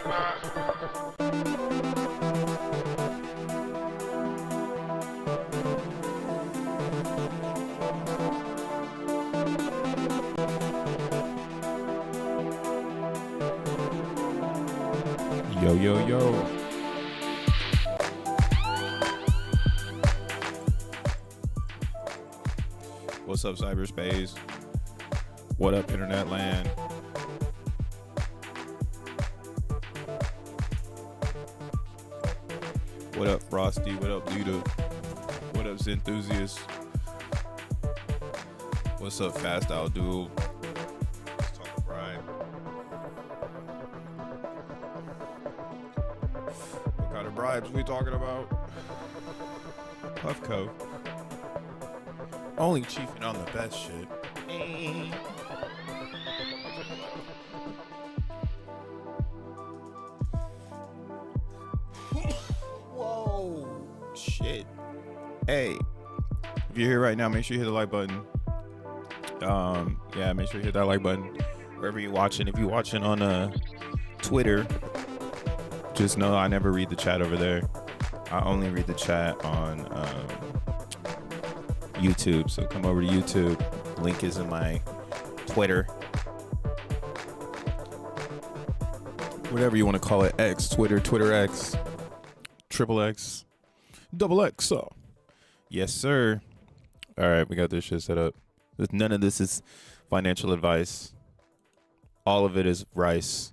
Yo, yo, yo. What's up, cyberspace? What up, internet land? What up, Frosty? What up, Lita? What up, Xenthusiast? What's up, Fast Out Dude? Let's talk to Brian. What kind of bribes we talking about? Puffco. Only chiefing on the best shit. Whoa, shit. Hey, if you're here right now, make sure you hit the like button. Yeah, make sure you hit that like button wherever you're watching. If you're watching on Twitter, just know I never read the chat over there. I only read the chat on YouTube. So come over to YouTube. Link is in my Twitter. Whatever you want to call it. X, Twitter, Twitter X, triple X, double X. So, yes, sir. All right, we got this shit set up. None of this is financial advice. All of it is rice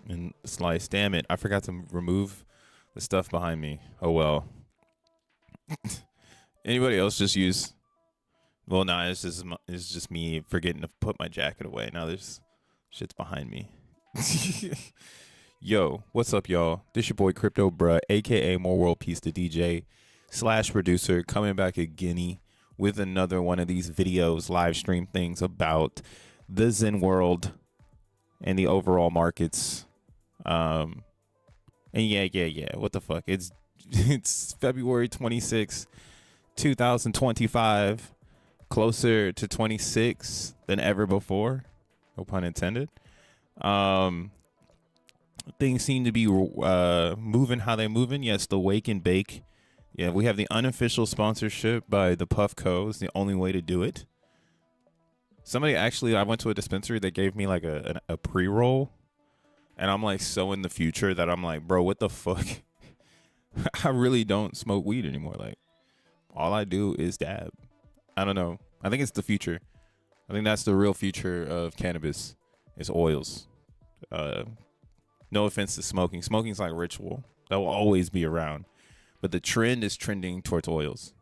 and slice. Damn it. I forgot to remove the stuff behind me. Oh, well. Anybody else just use? Well, no, it's just me forgetting to put my jacket away. Now there's shit's behind me. Yo, what's up, y'all? This your boy Crypto Bruh, aka More World Peace, the DJ / producer, coming back again with another one of these videos, live stream things about the Zen world and the overall markets. And yeah. What the fuck? It's February 26th. 2025, closer to 26 than ever before, no pun intended. Things seem to be moving how they're moving. Yes, the wake and bake. Yeah, we have the unofficial sponsorship by the Puffco. It's the only way to do it. Somebody actually, I went to a dispensary that gave me like a pre-roll, and I'm like so in the future that I'm like, bro, what the fuck? I really don't smoke weed anymore. Like, all I do is dab. I don't know. I think it's the future. I think that's the real future of cannabis. It's oils. No offense to smoking. Smoking's like a ritual. That will always be around. But the trend is trending towards oils.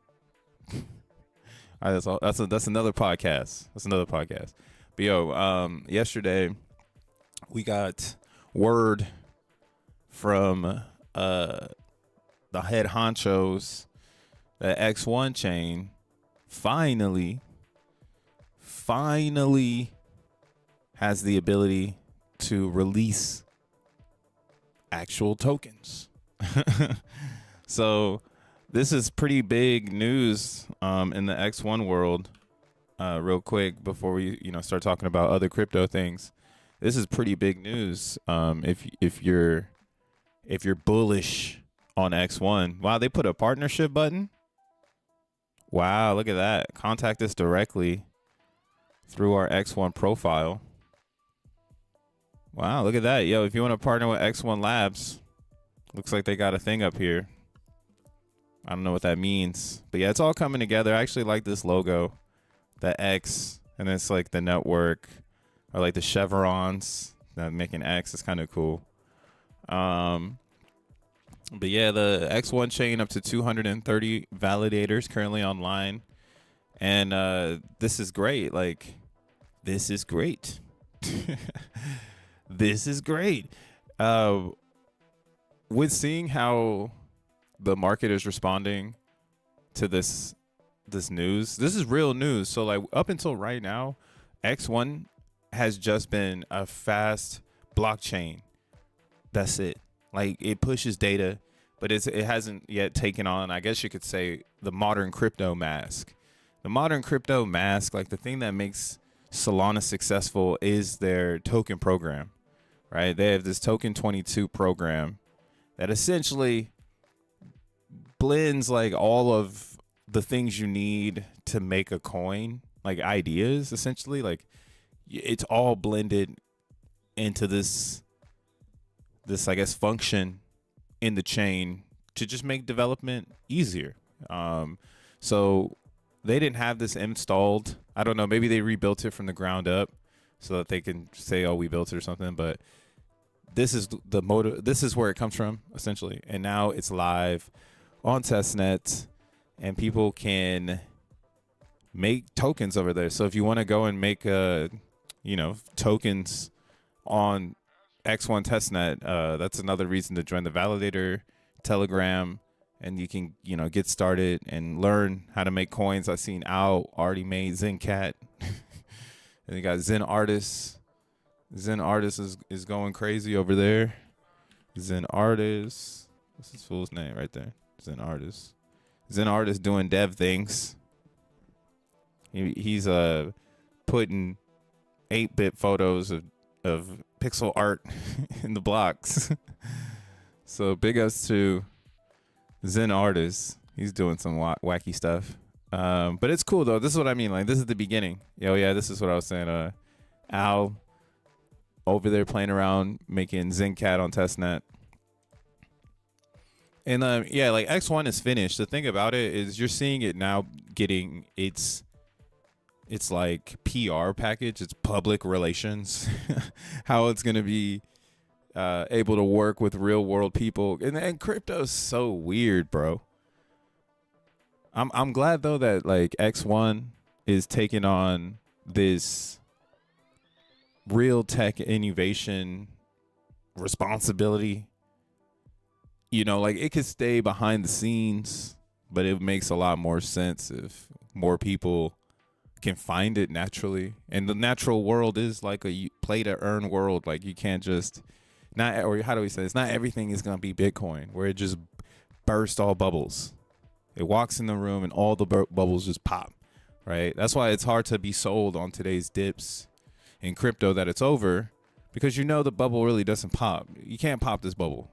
That's another podcast. That's another podcast. But yo, yesterday we got word from the head honchos that XEN chain finally has the ability to release actual tokens. So this is pretty big news in the XEN world. Real quick before we start talking about other crypto things, this is pretty big news. If you're bullish on XEN, wow, they put a partnership button. Wow, look at that. Contact us directly through our XEN profile. Wow, look at that. Yo, if you want to partner with XEN Labs, looks like they got a thing up here. I don't know what that means. But yeah, it's all coming together. I actually like this logo. The X, and it's like the network, or like the chevrons that make an X. It's kind of cool. But yeah, the XEN chain up to 230 validators currently online. And this is great. Like, this is great. This is great. With seeing how the market is responding to this news, this is real news. So like up until right now, XEN has just been a fast blockchain. That's it. Like, it pushes data, but it hasn't yet taken on, I guess you could say, the modern crypto mask. The modern crypto mask, like the thing that makes Solana successful is their token program. right? They have this token 22 program that essentially blends like all of the things you need to make a coin, like ideas, essentially. Like it's all blended into this I guess function in the chain to just make development easier. So they didn't have this installed. I don't know, maybe they rebuilt it from the ground up so that they can say, oh, we built it or something. But this is the motive. This is where it comes from, essentially. And now it's live on testnet, and people can make tokens over there. So if you want to go and make tokens on X1 testnet, that's another reason to join the validator Telegram, and you can get started and learn how to make coins. I've seen Al already made XenCat. And you got Zen Artist. Zen Artist is going crazy over there. Zen Artist. What's his fool's name right there? Zen Artist. Zen Artist doing dev things. He's putting 8-bit photos of pixel art in the blocks. So big ups to Zen Artist. He's doing some wacky stuff. But it's cool though. This is what I mean. Like, this is the beginning. Yeah, this is what I was saying. Al over there playing around making XenCat on testnet. And like X1 is finished. The thing about it is you're seeing it now getting its like PR package, it's public relations, how it's gonna be able to work with real world people. And crypto's so weird, bro. I'm glad though that like X1 is taking on this real tech innovation responsibility. Like it could stay behind the scenes, but it makes a lot more sense if more people can find it naturally. And the natural world is like a play to earn world. Like you can't just or how do we say this? Not everything is gonna be Bitcoin where it just bursts all bubbles. It walks in the room and all the bubbles just pop, right? That's why it's hard to be sold on today's dips in crypto that it's over, because the bubble really doesn't pop. You can't pop this bubble.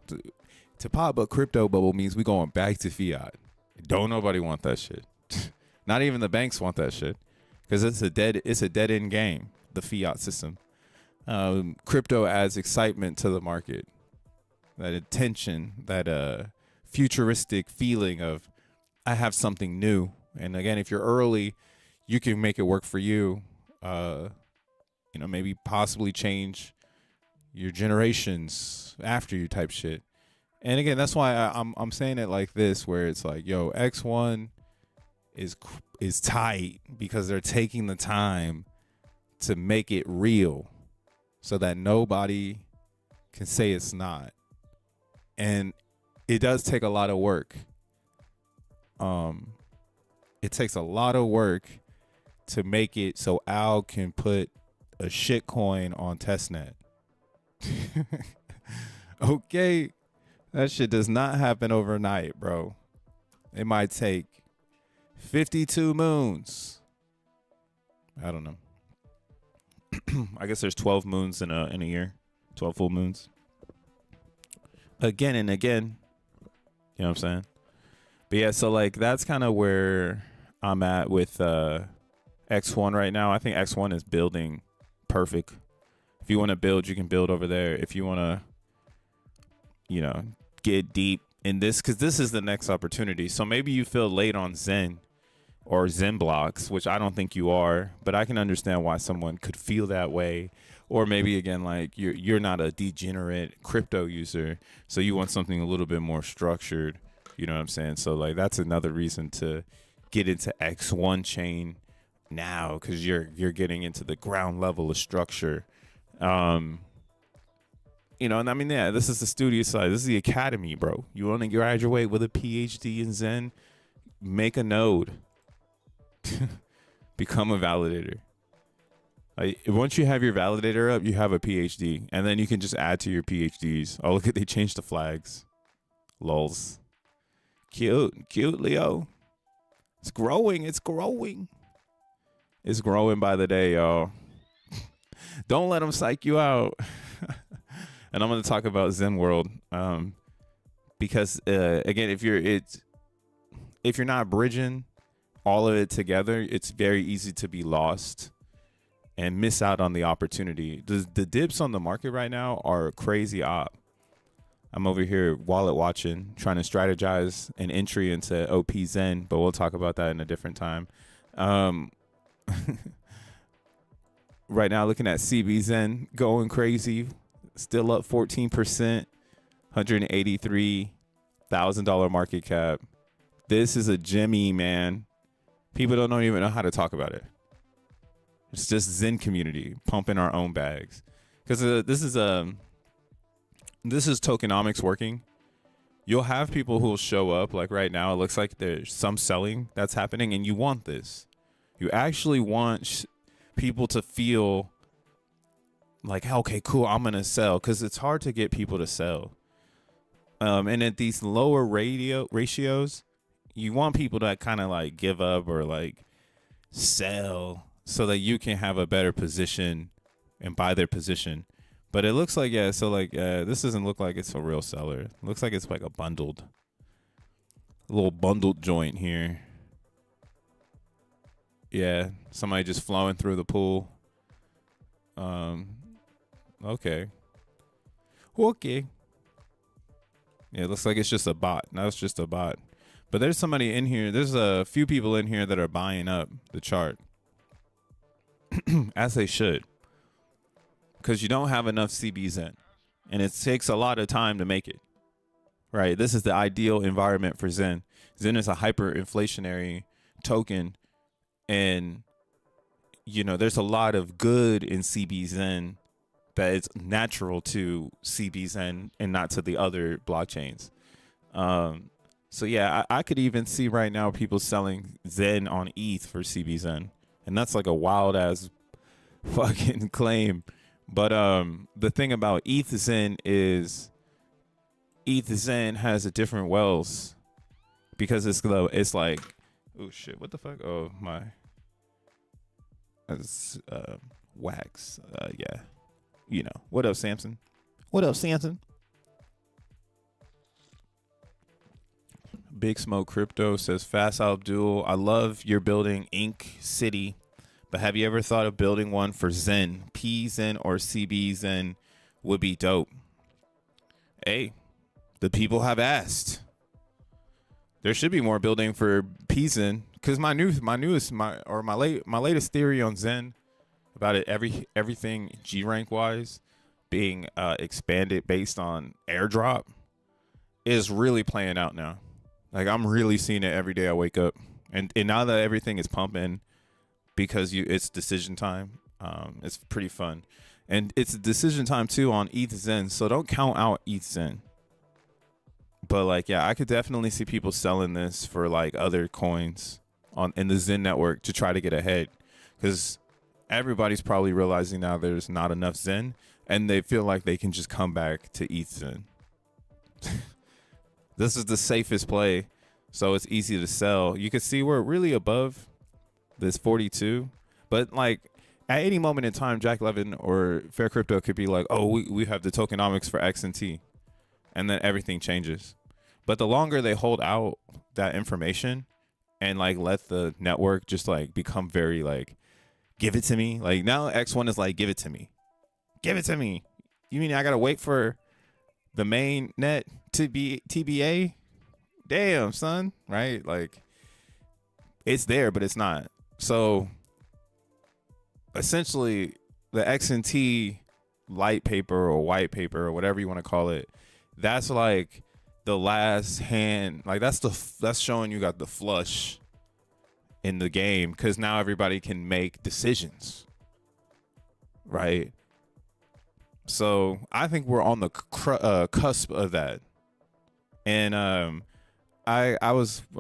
To pop a crypto bubble means we going back to fiat. Don't nobody want that shit. Not even the banks want that shit, because it's a dead end game, the fiat system. Crypto adds excitement to the market, that attention, that futuristic feeling of I have something new. And again, if you're early, you can make it work for you. Maybe possibly change your generations after you type shit. And again, that's why I'm saying it like this, where it's like, yo, X1 is tight because they're taking the time to make it real so that nobody can say it's not. And it does take a lot of work. It takes a lot of work to make it so Al can put a shit coin on testnet. Okay, that shit does not happen overnight, bro. It might take 52 moons. I don't know. I guess there's 12 moons in a year. 12 full moons. Again and again. You know what I'm saying? But yeah, so like that's kind of where I'm at with X1 right now. I think X1 is building perfect. If you want to build, you can build over there. If you want to, get deep in this, because this is the next opportunity. So maybe you feel late on Zen or XENblocks, which I don't think you are, but I can understand why someone could feel that way. Or maybe again, like you're not a degenerate crypto user, so you want something a little bit more structured. You know what I'm saying? So like that's another reason to get into X1 chain now, because you're getting into the ground level of structure. And I mean, yeah, this is the studio side. This is the academy, bro. You want to graduate with a PhD in Zen? Make a node. Become a validator. Like, once you have your validator up, you have a PhD, and then you can just add to your PhDs. Oh, look at, they changed the flags. Lols. Cute, Leo. It's growing. It's growing by the day, y'all. Don't let them psych you out. and I'm going to talk about Zen World. Because again, if you're not bridging all of it together, it's very easy to be lost and miss out on the opportunity. The dips on the market right now are crazy op. I'm over here wallet watching, trying to strategize an entry into XEN, but we'll talk about that in a different time. Right now, looking at CBZen going crazy, still up 14%, $183,000 market cap. This is a Jimmy, man. People don't even know how to talk about it. It's just Zen community pumping our own bags, because this is tokenomics working. You'll have people who will show up, like right now. It looks like there's some selling that's happening, and you want this. You actually want people to feel like, okay, cool, I'm gonna sell, because it's hard to get people to sell. And at these lower ratios, you want people to kind of like give up or like sell so that you can have a better position and buy their position. But it looks like, yeah, so like this doesn't look like it's a real seller. It looks like it's like a little bundled joint here. Yeah, somebody just flowing through the pool. Okay. Yeah, it looks like it's just a bot. Now it's just a bot. But there's somebody in here. There's a few people in here that are buying up the chart. As they should. Because you don't have enough CBZen. And it takes a lot of time to make it. Right? This is the ideal environment for Zen. Zen is a hyperinflationary token. And, you know, there's a lot of good in CBZen that it's natural to CBZen and not to the other blockchains. So yeah, I could even see right now people selling Zen on ETH for CBZen, and that's like a wild ass fucking claim. But the thing about XEN is XEN has a different wells, because it's like, oh shit, what the fuck? Oh my, it's wax. Yeah, you know what up, Samson? What up, Samson? Big Smoke Crypto says, Fast Abdul, I love your building Ink City, but have you ever thought of building one for Zen? P-Zen or CB-Zen would be dope. Hey, the people have asked. There should be more building for P-Zen, because my latest theory on Zen about it, everything G rank wise being expanded based on airdrop is really playing out now. Like, I'm really seeing it every day I wake up. And now that everything is pumping, because it's decision time, it's pretty fun. And it's decision time too on XEN, so don't count out XEN. But like, yeah, I could definitely see people selling this for like other coins in the Zen network to try to get ahead, because everybody's probably realizing now there's not enough Zen, and they feel like they can just come back to XEN. This is the safest play, so it's easy to sell. You can see we're really above this 42, but like at any moment in time, Jack Levin or Fair Crypto could be like, oh, we have the tokenomics for XNT, and then everything changes. But the longer they hold out that information and like let the network just like become very like, give it to me. Like now X1 is like, give it to me. Give it to me. You mean I gotta wait for the main net to be TBA? Damn, son. Right? Like, it's there, but it's not. So essentially the XNT light paper or white paper or whatever you want to call it, that's like the last hand. Like that's showing you got the flush in the game, because now everybody can make decisions. Right? So I think we're on the cusp of that. And I'm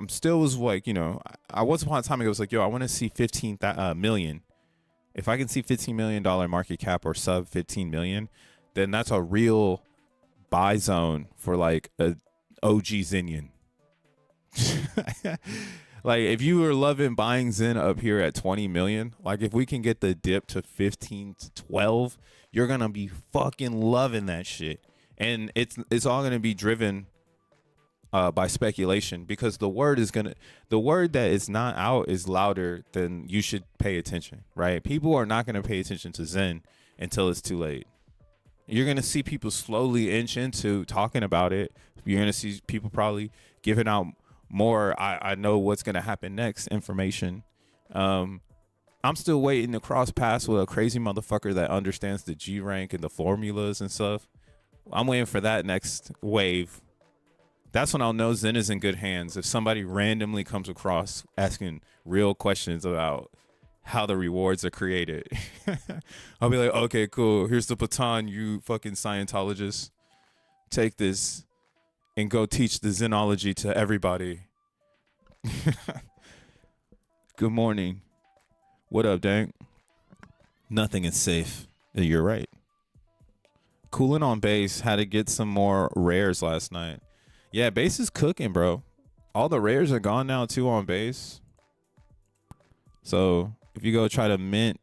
still like, you know, I once upon a time ago was like, yo, I want to see 15 million. If I can see $15 million market cap or sub 15 million, then that's a real buy zone for like a OG Zenian. Like if you were loving buying Zen up here at 20 million, like if we can get the dip to 15 to 12, you're going to be fucking loving that shit. and it's all gonna be driven by speculation, because the word that is not out is louder than you should pay attention, right? People are not gonna pay attention to Zen until it's too late. You're gonna see people slowly inch into talking about it. You're gonna see people probably giving out more I know what's gonna happen next information. I'm still waiting to cross paths with a crazy motherfucker that understands the G rank and the formulas and stuff. I'm waiting for that next wave. That's when I'll know Zen is in good hands. If somebody randomly comes across asking real questions about how the rewards are created, I'll be like, okay, cool. Here's the baton, you fucking Scientologists. Take this and go teach the Zenology to everybody. Good morning. What up, Dank? Nothing is safe. You're right. Cooling on base. Had to get some more rares last night. Yeah, base is cooking, bro. All the rares are gone now too on base. So if you go try to mint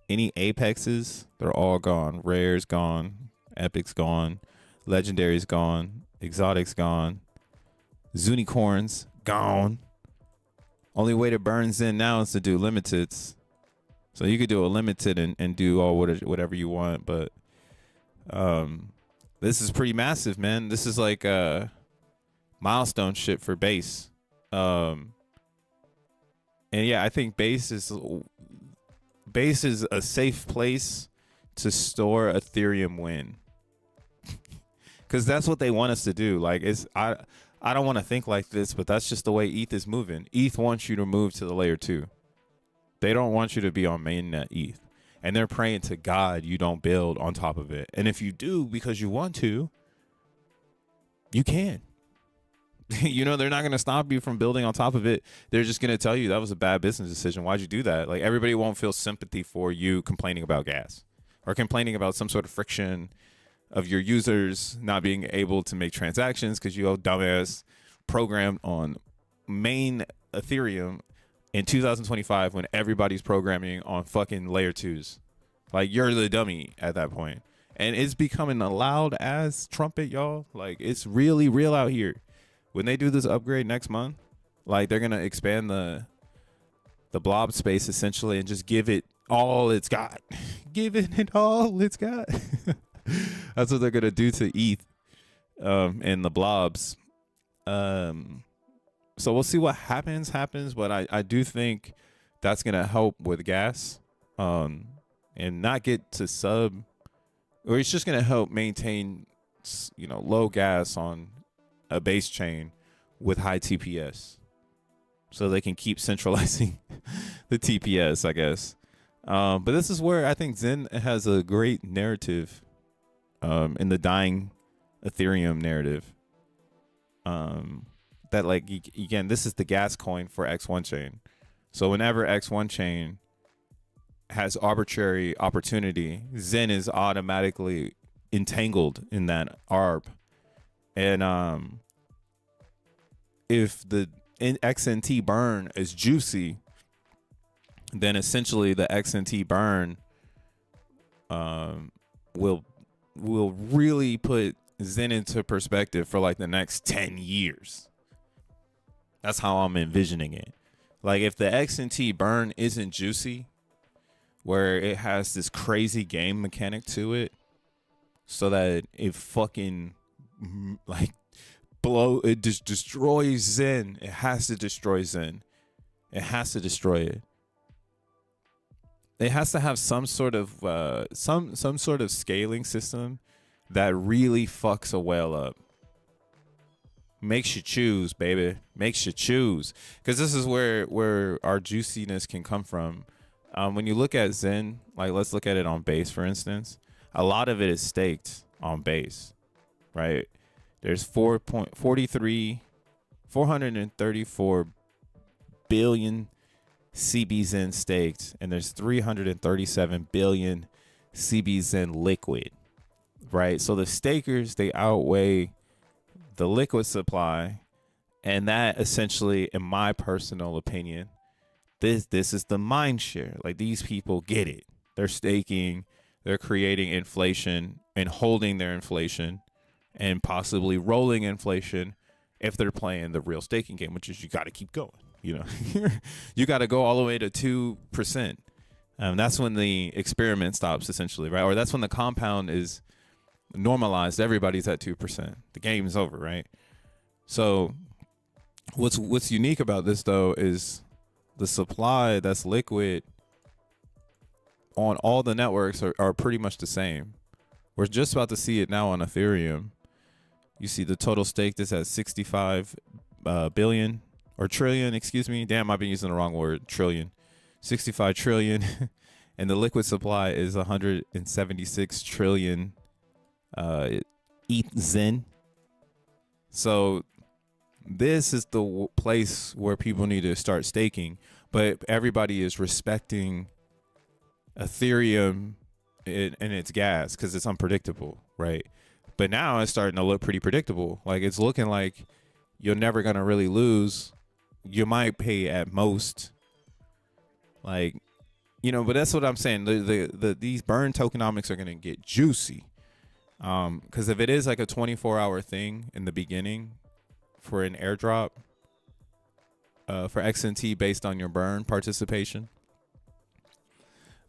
any apexes, they're all gone. Rares gone. Epics gone. Legendaries gone. Exotics gone. Zunicorns gone. Only way to burn Zen now is to do limiteds. So you could do a limited and do all whatever you want, but this is pretty massive, man. This is like milestone shit for base. And yeah, I think base is a safe place to store Ethereum win. Cause that's what they want us to do. Like I don't want to think like this, but that's just the way ETH is moving. ETH wants you to move to the layer 2. They don't want you to be on mainnet ETH. And they're praying to God you don't build on top of it. And if you do because you want to, you can. You know, they're not going to stop you from building on top of it. They're just going to tell you that was a bad business decision. Why'd you do that? Like, everybody won't feel sympathy for you complaining about gas or complaining about some sort of friction of your users not being able to make transactions because you dumbass programmed on main Ethereum in 2025 when everybody's programming on fucking layer 2s. Like, you're the dummy at that point. And it's becoming a loud ass trumpet, y'all. Like, it's really real out here. When they do this upgrade next month, like, they're gonna expand the blob space essentially and just give it all it's got. Give it all it's got. That's what they're gonna do to ETH and the blobs. So we'll see what happens, but I do think that's going to help with gas and not get to sub, or it's just going to help maintain, you know, low gas on a base chain with high TPS so they can keep centralizing the TPS, I guess. But this is where I think Zen has a great narrative in the dying Ethereum narrative. That, like, again, this is the gas coin for X1 chain. So whenever X1 chain has arbitrary opportunity, Zen is automatically entangled in that ARB. And if the XNT burn is juicy, then essentially the XNT burn will really put Zen into perspective for like the next 10 years. That's how I'm envisioning it. Like, if the XNT burn isn't juicy, where it has this crazy game mechanic to it, so that it fucking like it just destroys Zen. It has to destroy Zen. It has to destroy it. It has to have some sort of some sort of scaling system that really fucks a whale up. Makes you choose, baby. Makes you choose. Because this is where our juiciness can come from. When you look at Zen, like, let's look at it on base, for instance. A lot of it is staked on base, right? There's 434 billion CB Zen staked, and there's 337 billion CB Zen liquid, right? So the stakers, they outweigh the liquid supply, and that essentially, in my personal opinion, this is the mind share. Like, these people get it. They're staking, they're creating inflation and holding their inflation, and possibly rolling inflation if they're playing the real staking game, which is you got to keep going. You know, you got to go all the way to 2%. That's when the experiment stops, essentially, right? Or that's when the compound is normalized. Everybody's at 2%. The game is over, right? So what's unique about this, though, is the supply that's liquid on all the networks are pretty much the same. We're just about to see it now on Ethereum. You see the total stake that's at 65 billion or trillion, excuse me. Damn, I've been using the wrong word, trillion. 65 trillion. And the liquid supply is 176 trillion XEN. So this is the place where people need to start staking, but everybody is respecting Ethereum and its gas because it's unpredictable, right? But now it's starting to look pretty predictable. Like it's looking like you're never gonna really lose. You might pay at most, like, you know. But that's what I'm saying. These burn tokenomics are gonna get juicy, because if it is like a 24-hour thing in the beginning for an airdrop, for XNT based on your burn participation,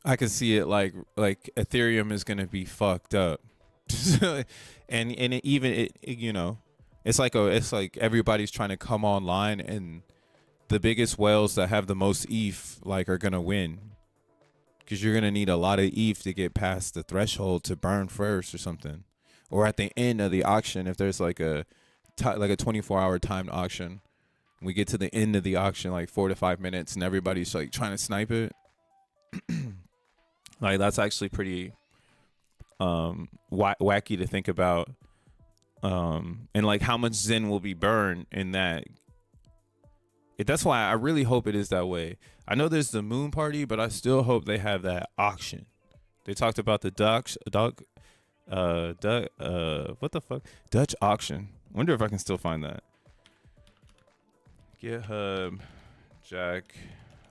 I can see it like Ethereum is gonna be fucked up, and you know, it's like everybody's trying to come online, and the biggest whales that have the most ETH are gonna win, because you're gonna need a lot of ETH to get past the threshold to burn first or something, or at the end of the auction if there's like a 24-hour timed auction. We get to the end of the auction, like 4 to 5 minutes, and everybody's like trying to snipe it. Like that's actually pretty wacky to think about, and like how much Zen will be burned in that. That's why I really hope it is that way. I know there's the moon party, but I still hope they have that auction. They talked about the what the fuck? Dutch auction. Wonder if I can still find that. GitHub Jack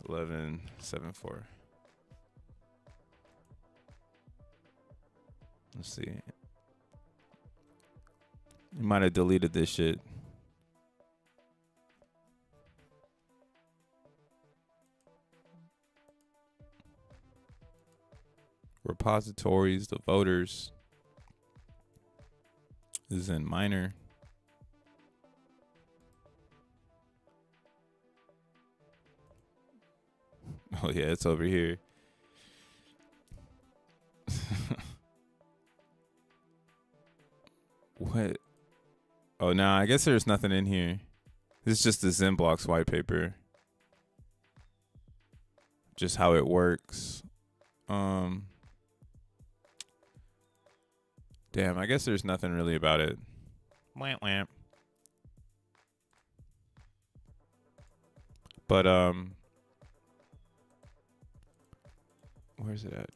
1174. Let's see. You might have deleted this shit. Repositories, the voters. This is in minor. Oh yeah, it's over here. What? Oh, no, I guess there's nothing in here. This is just the XENblocks white paper. Just how it works. Damn, I guess there's nothing really about it. Wamp wamp. But where's it at?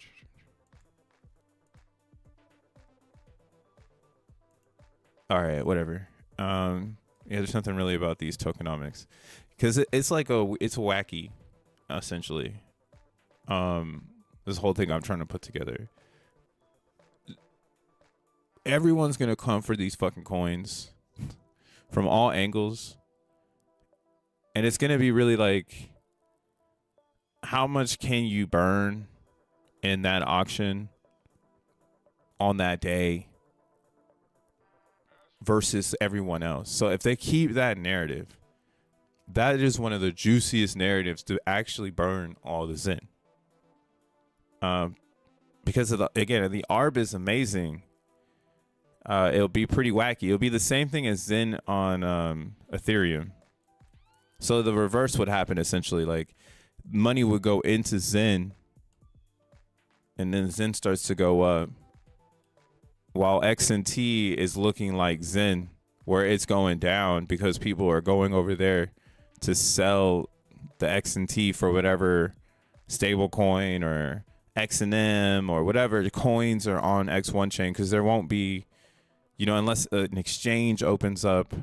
All right, whatever. Yeah, there's nothing really about these tokenomics, because it's like it's wacky, essentially. This whole thing I'm trying to put together. Everyone's gonna come for these fucking coins from all angles, and it's gonna be really like, how much can you burn in that auction on that day versus everyone else. So if they keep that narrative, that is one of the juiciest narratives to actually burn all the Zen. Because of the ARB is amazing. It'll be pretty wacky. It'll be the same thing as Zen on Ethereum. So the reverse would happen, essentially. Like, money would go into Zen, and then Zen starts to go up, while XNT is looking like Zen, where it's going down because people are going over there to sell the XNT for whatever stable coin or XNM or whatever coins are on X1 chain, because there won't be, unless an exchange opens up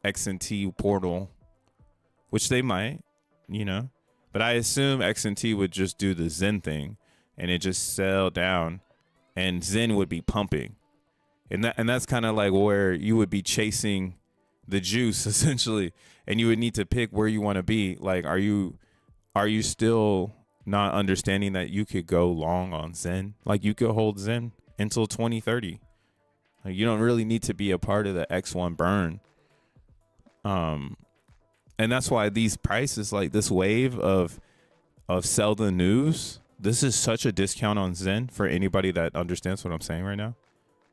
XNT portal, which they might, but I assume XNT would just do the Zen thing and it just sell down, and Zen would be pumping. And that's kind of like where you would be chasing the juice essentially, and you would need to pick where you want to be. Like, are you still not understanding that you could go long on Zen? Like, you could hold Zen until 2030. Like, you don't really need to be a part of the X1 burn. And that's why these prices, like this wave of sell the news, this is such a discount on Zen for anybody that understands what I'm saying right now.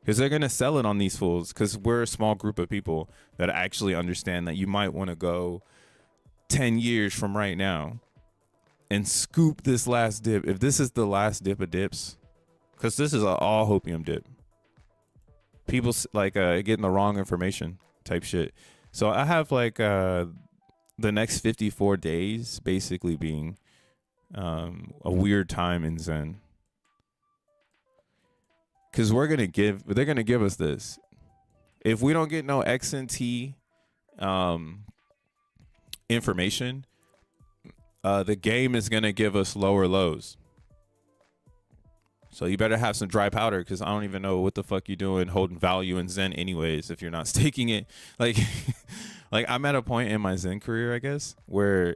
Because they're going to sell it on these fools, because we're a small group of people that actually understand that you might want to go 10 years from right now and scoop this last dip. If this is the last dip of dips, because this is an all hopium dip. People like getting the wrong information type shit. So I have like the next 54 days basically being a weird time in Zen. Because they're going to give us this. If we don't get no XNT information, the game is going to give us lower lows. So you better have some dry powder, because I don't even know what the fuck you're doing holding value in Zen anyways if you're not staking it. Like, like I'm at a point in my Zen career, I guess, where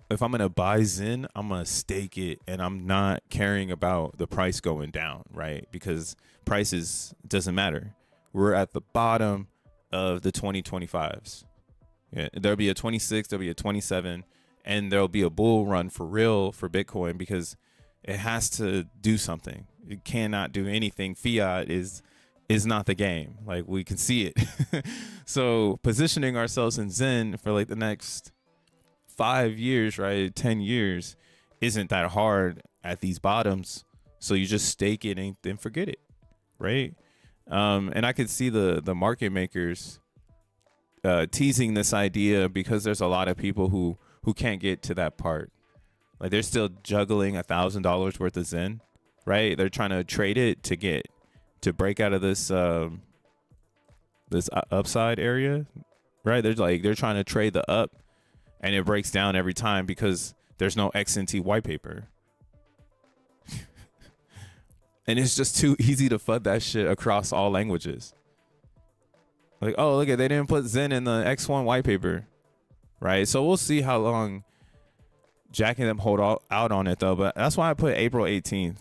if I'm going to buy Zen, I'm going to stake it, and I'm not caring about the price going down, right? Because prices doesn't matter. We're at the bottom of the 2025s. Yeah, there'll be a 26, there'll be a 27, and there'll be a bull run for real for Bitcoin, because it has to do something. It cannot do anything. Fiat is not the game. Like, we can see it. So positioning ourselves in Zen for like the next 5 years, right, 10 years, isn't that hard at these bottoms. So you just stake it and then forget it, right? And I could see the market makers teasing this idea, because there's a lot of people who can't get to that part. Like, they're still juggling $1,000 worth of Zen, right? They're trying to trade it to break out of this this upside area, right? They're trying to trade the up, and it breaks down every time because there's no XNT white paper. And it's just too easy to FUD that shit across all languages. Like, oh, look at, they didn't put Zen in the X1 white paper, right? So we'll see how long Jack and them hold out on it, though. But that's why I put April 18th.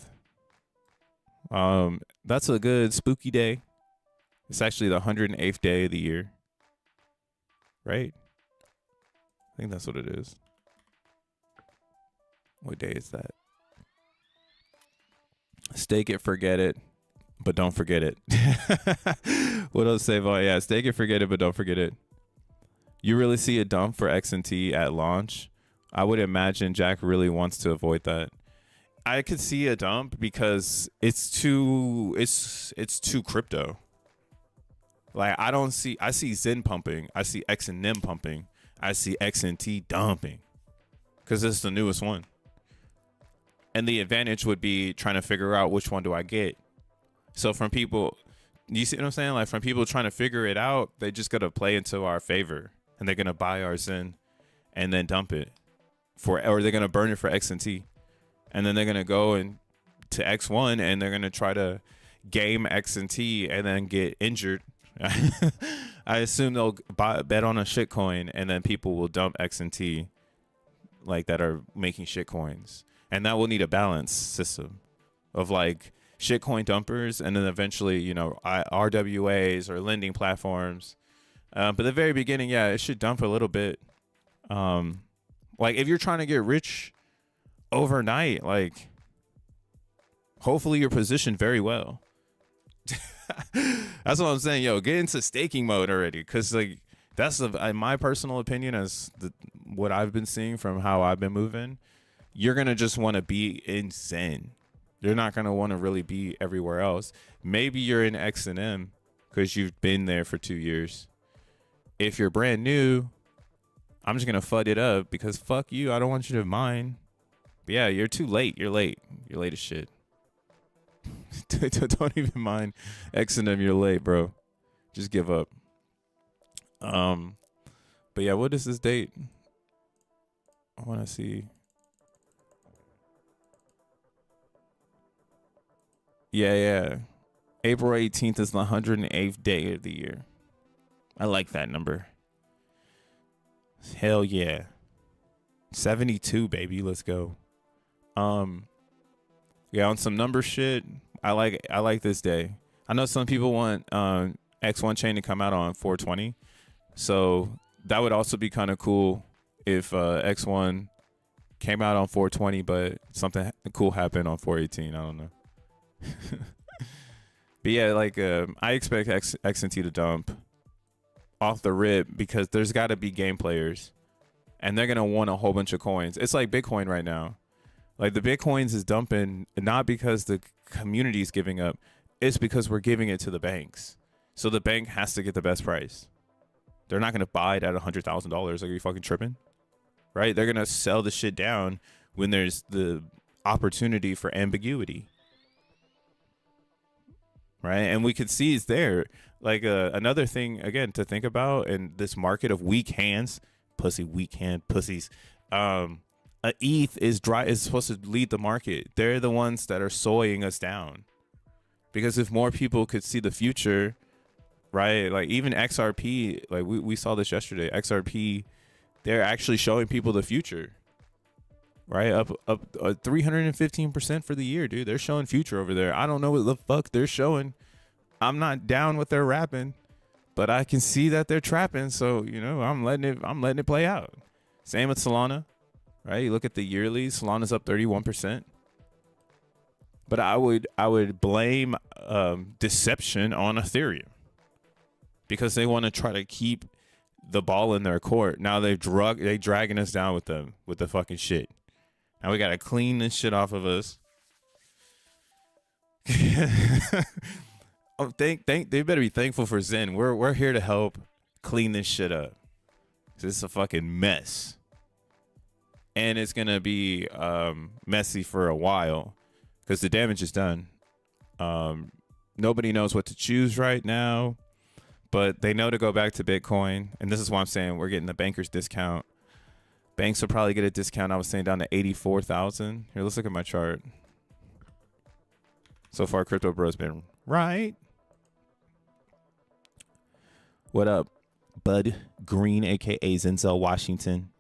That's a good spooky day. It's actually the 108th day of the year, right? I think that's what it is. What day is that? Stake it, forget it, but don't forget it. What else say about, yeah, stake it, forget it, but don't forget it. You really see a dump for XNT at launch? I would imagine Jack really wants to avoid that. I could see a dump because it's too crypto. Like, I see Zen pumping, I see XEN pumping, I see XNT dumping, because it's the newest one. And the advantage would be trying to figure out which one do I get. So from people, you see what I'm saying? Like, from people trying to figure it out, they just got to play into our favor, and they're going to buy our Zen and then dump it or they're going to burn it for XNT. And then they're going to go and to X1, and they're going to try to game XNT and then get injured. I assume they'll bet on a shit coin, and then people will dump XNT, like, that are making shit coins. And that will need a balance system of like shitcoin dumpers, and then eventually, you know, RWAs or lending platforms. But the very beginning, yeah, it should dump a little bit. Like, if you're trying to get rich overnight, like, hopefully you're positioned very well. That's what I'm saying. Yo, get into staking mode already, because like, that's in my personal opinion, as what I've been seeing from how I've been moving. You're gonna just want to be in Zen. You're not gonna want to really be everywhere else. Maybe you're in XEN because you've been there for 2 years. If you're brand new, I'm just gonna FUD it up, because fuck you. I don't want you to mine. But yeah, you're too late. You're late. You're late as shit. Don't even mind XEN. You're late, bro. Just give up. But yeah, what is this date? I want to see. Yeah. April 18th is the 108th day of the year. I like that number. Hell yeah. 72, baby. Let's go. Yeah, on some number shit, I like this day. I know some people want X1 chain to come out on 420. So that would also be kind of cool if X1 came out on 420, but something cool happened on 418. I don't know. But yeah, like I expect XNT to dump off the rip because there's got to be game players, and they're gonna want a whole bunch of coins. It's like Bitcoin right now. Like the Bitcoins is dumping not because the community is giving up, it's because we're giving it to the banks. So the bank has to get the best price. They're not gonna buy it at $100,000. Like, are you fucking tripping? Right? They're gonna sell the shit down when there's the opportunity for ambiguity. Right? And we could see it's there. Like another thing again to think about in this market of weak hands, weak hand pussies. ETH is supposed to lead the market. They're the ones that are soying us down. Because if more people could see the future, right? Like even XRP, like we saw this yesterday. XRP, they're actually showing people the future. Right? Up 315% for the year, dude. They're showing future over there. I don't know what the fuck they're showing. I'm not down with their rapping, but I can see that they're trapping. So, you know, I'm letting it play out. Same with Solana, right? You look at the yearly, Solana's up 31%. But I would blame deception on Ethereum because they want to try to keep the ball in their court. Now they dragging us down with the fucking shit. Now we gotta clean this shit off of us. They better be thankful for Zen. We're here to help clean this shit up. This is a fucking mess, and it's gonna be messy for a while because the damage is done. Nobody knows what to choose right now, but they know to go back to Bitcoin, and this is why I'm saying we're getting the banker's discount. Banks will probably get a discount. I was saying down to 84,000. Here, let's look at my chart. So far, Crypto Bro's been right. What up, Bud Green, aka Zenzel Washington?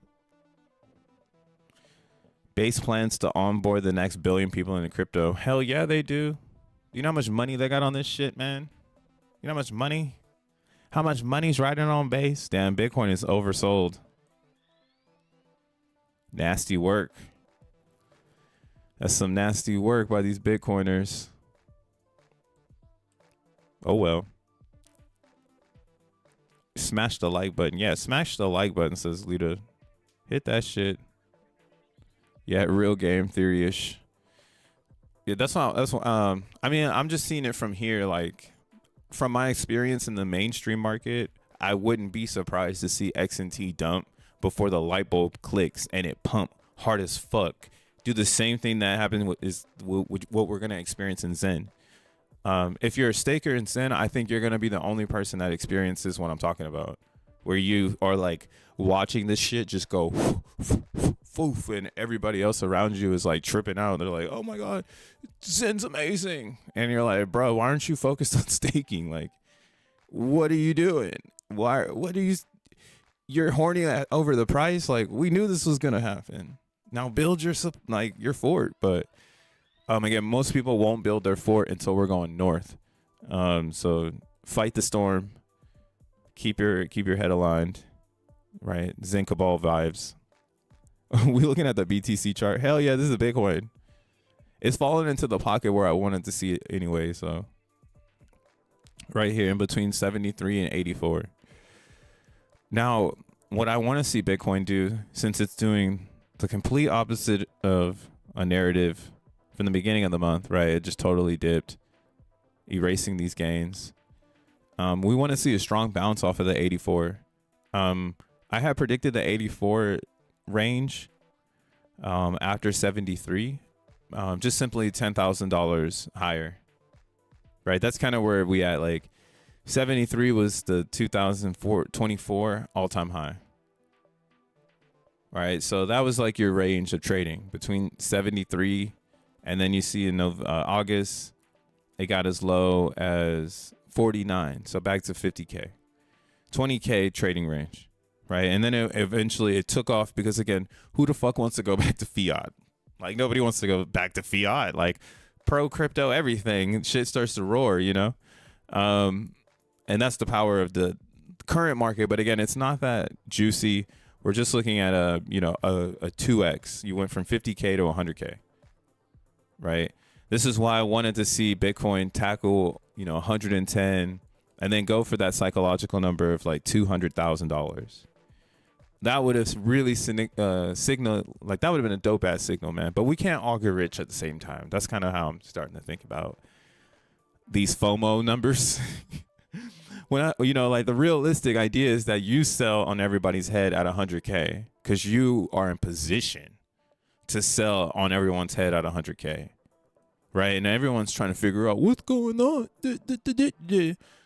Base plans to onboard the next billion people into crypto. Hell yeah, they do. You know how much money they got on this shit, man? You know how much money? How much money's riding on Base? Damn, Bitcoin is oversold. Nasty work. That's some nasty work by these Bitcoiners. Oh well. Smash the like button. Yeah, smash the like button, says Lita. Hit that shit. Yeah, real game theory-ish. Yeah, that's what I mean, I'm just seeing it from here. Like, from my experience in the mainstream market, I wouldn't be surprised to see XNT dump before the light bulb clicks and it pump hard as fuck. Do the same thing that happened with what we're gonna experience in Zen. If you're a staker in Zen, I think you're gonna be the only person that experiences what I'm talking about, where you are like watching this shit just go foof, and everybody else around you is like tripping out. They're like, "Oh my god, Zen's amazing," and you're like, "Bro, why aren't you focused on staking? Like, what are you doing? Why? What are you?" You're horny over the price. Like, we knew this was gonna happen. Now build your fort. But again, most people won't build their fort until we're going north. So fight the storm. Keep your head aligned. Right, Zen Cabal vibes. We looking at the BTC chart. Hell yeah, this is a Bitcoin. It's fallen into the pocket where I wanted to see it anyway. So right here in between 73 and 84. Now, what I want to see Bitcoin do, since it's doing the complete opposite of a narrative from the beginning of the month, right? It just totally dipped, erasing these gains. We want to see a strong bounce off of the 84. I had predicted the 84 range after 73, just simply $10,000 higher, right? That's kind of where we at. Like 73 was the 2024 all-time high, right? So that was like your range of trading between 73, and then you see in August it got as low as 49. So back to 50K, 20K trading range, right? And then eventually it took off because, again, who the fuck wants to go back to fiat? Like, nobody wants to go back to fiat. Like, pro crypto, everything, shit starts to roar, you know? And that's the power of the current market. But again, it's not that juicy. We're just looking at a 2x. You went from 50K to 100K, right? This is why I wanted to see Bitcoin tackle, 110 and then go for that psychological number of like $200,000. That would have really signaled, like, that would have been a dope ass signal, man. But we can't all get rich at the same time. That's kind of how I'm starting to think about these FOMO numbers. When like, the realistic idea is that you sell on everybody's head at 100K because you are in position to sell on everyone's head at 100K, right? And everyone's trying to figure out what's going on.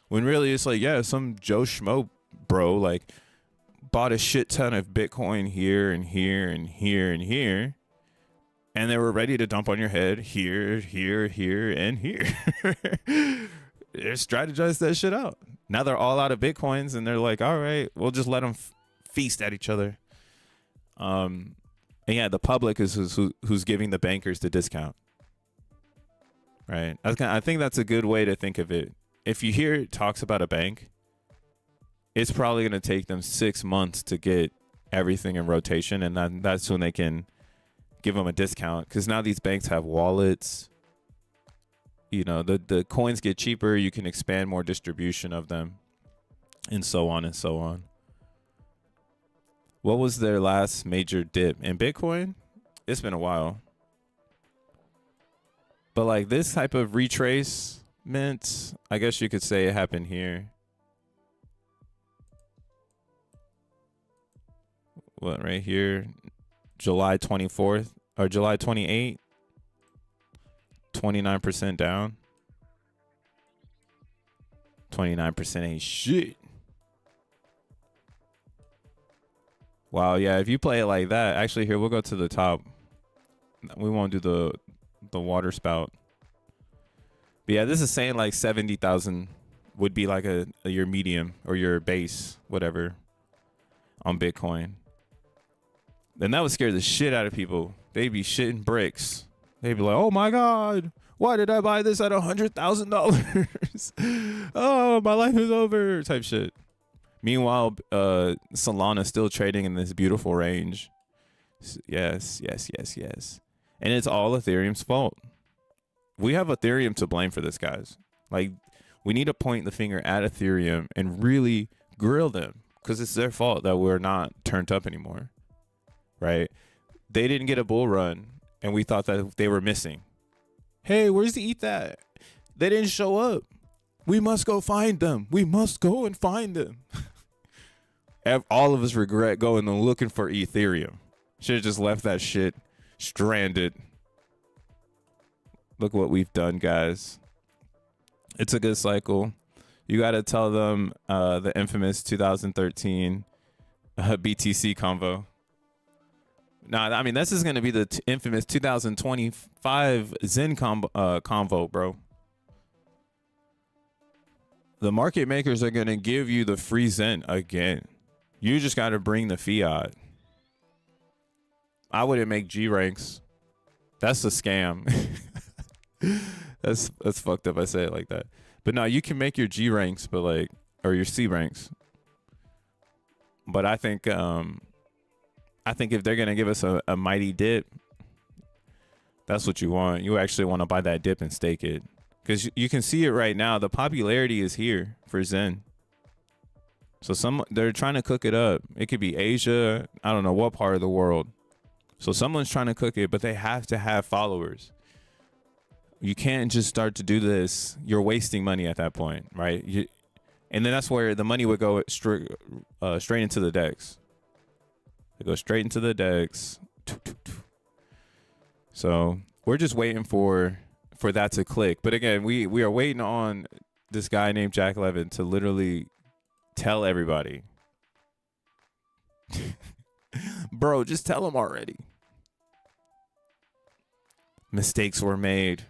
When really it's like, yeah, some Joe Schmo bro, like, bought a shit ton of Bitcoin here and here and here and here, and they were ready to dump on your head here, here, here, and here. They strategized that shit out. Now they're all out of Bitcoins, and they're like, all right, we'll just let them feast at each other. And yeah, the public is who's giving the bankers the discount, right? I think that's a good way to think of it. If you hear talks about a bank, it's probably going to take them 6 months to get everything in rotation, and that's when they can give them a discount, because now these banks have wallets. The coins get cheaper, you can expand more distribution of them, and so on and so on. What was their last major dip in Bitcoin? It's been a while. But like, this type of retracement, I guess you could say it happened here. What, right here? July 24th or July 28th? 29% down. 29% ain't shit. Wow, yeah, if you play it like that, actually, here, we'll go to the top. We won't do the water spout. But yeah, this is saying like 70,000 would be like your medium or your base, whatever, on Bitcoin. Then that would scare the shit out of people. They'd be shitting bricks. They'd be like, oh my God, why did I buy this at $100,000? Oh, my life is over, type shit. Meanwhile, Solana still trading in this beautiful range. Yes. And it's all Ethereum's fault. We have Ethereum to blame for this, guys. Like, we need to point the finger at Ethereum and really grill them, because it's their fault that we're not turned up anymore, right? They didn't get a bull run, and we thought that they were missing. Hey, where's the ETH at? They didn't show up. We must go find them. We must go and find them. All of us regret going and looking for Ethereum. Should have just left that shit stranded. Look what we've done, guys. It's a good cycle. You got to tell them the infamous 2013 BTC convo. Nah, I mean, this is going to be the infamous 2025 XEN convo, bro. The market makers are going to give you the free XEN again. You just got to bring the fiat. I wouldn't make G ranks. That's a scam. That's fucked up. I say it like that. But no, you can make your G ranks, but like, or your C ranks. But I think if they're gonna give us a mighty dip, that's what you want. You actually want to buy that dip and stake it, because you can see it right now. The popularity is here for XEN. So they're trying to cook it up. It could be Asia. I don't know what part of the world. So someone's trying to cook it, but they have to have followers. You can't just start to do this. You're wasting money at that point, right? And then that's where the money would go straight into the DEX. It goes straight into the DEX. So we're just waiting for that to click. But again, we are waiting on this guy named Jack Levin to literally tell everybody. Bro, just tell him already. Mistakes were made.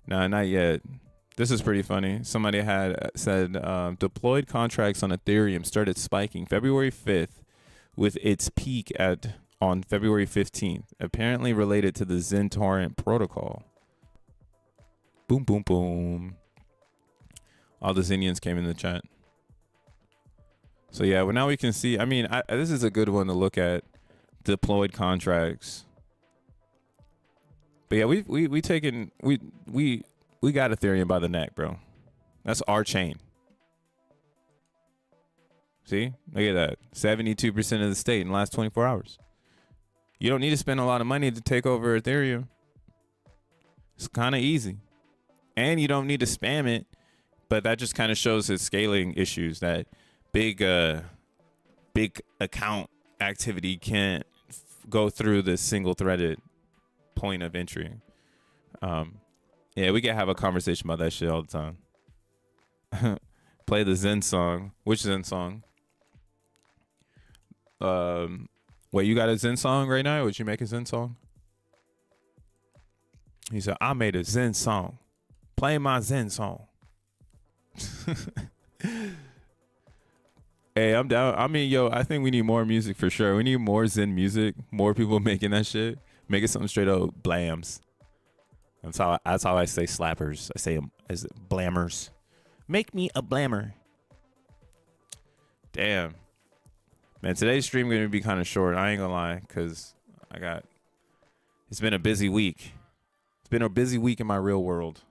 Nah, not yet. This is pretty funny. Somebody had said deployed contracts on Ethereum started spiking February 5th with its peak on February 15th, apparently related to the XEN torrent protocol. Boom, boom, boom. All the Xenians came in the chat. So yeah, well now we can see, I mean, this is a good one to look at, deployed contracts. But yeah, we got Ethereum by the neck, bro. That's our chain. See? Look at that. 72% of the state in the last 24 hours. You don't need to spend a lot of money to take over Ethereum. It's kind of easy. And you don't need to spam it. But that just kind of shows its scaling issues, that big account activity can't go through the single threaded point of entry. Yeah, we can have a conversation about that shit all the time. Play the XEN song. Which XEN song? Wait, you got a XEN song right now? Would you make a XEN song? He said, I made a XEN song. Play my XEN song. Hey, I'm down. I mean, yo, I think we need more music for sure. We need more XEN music. More people making that shit. Make it something straight up blams. That's how I say slappers. I say them as blammers. Make me a blammer. Damn. Man, today's stream gonna be kind of short. I ain't gonna lie, cause it's been a busy week. It's been a busy week in my real world.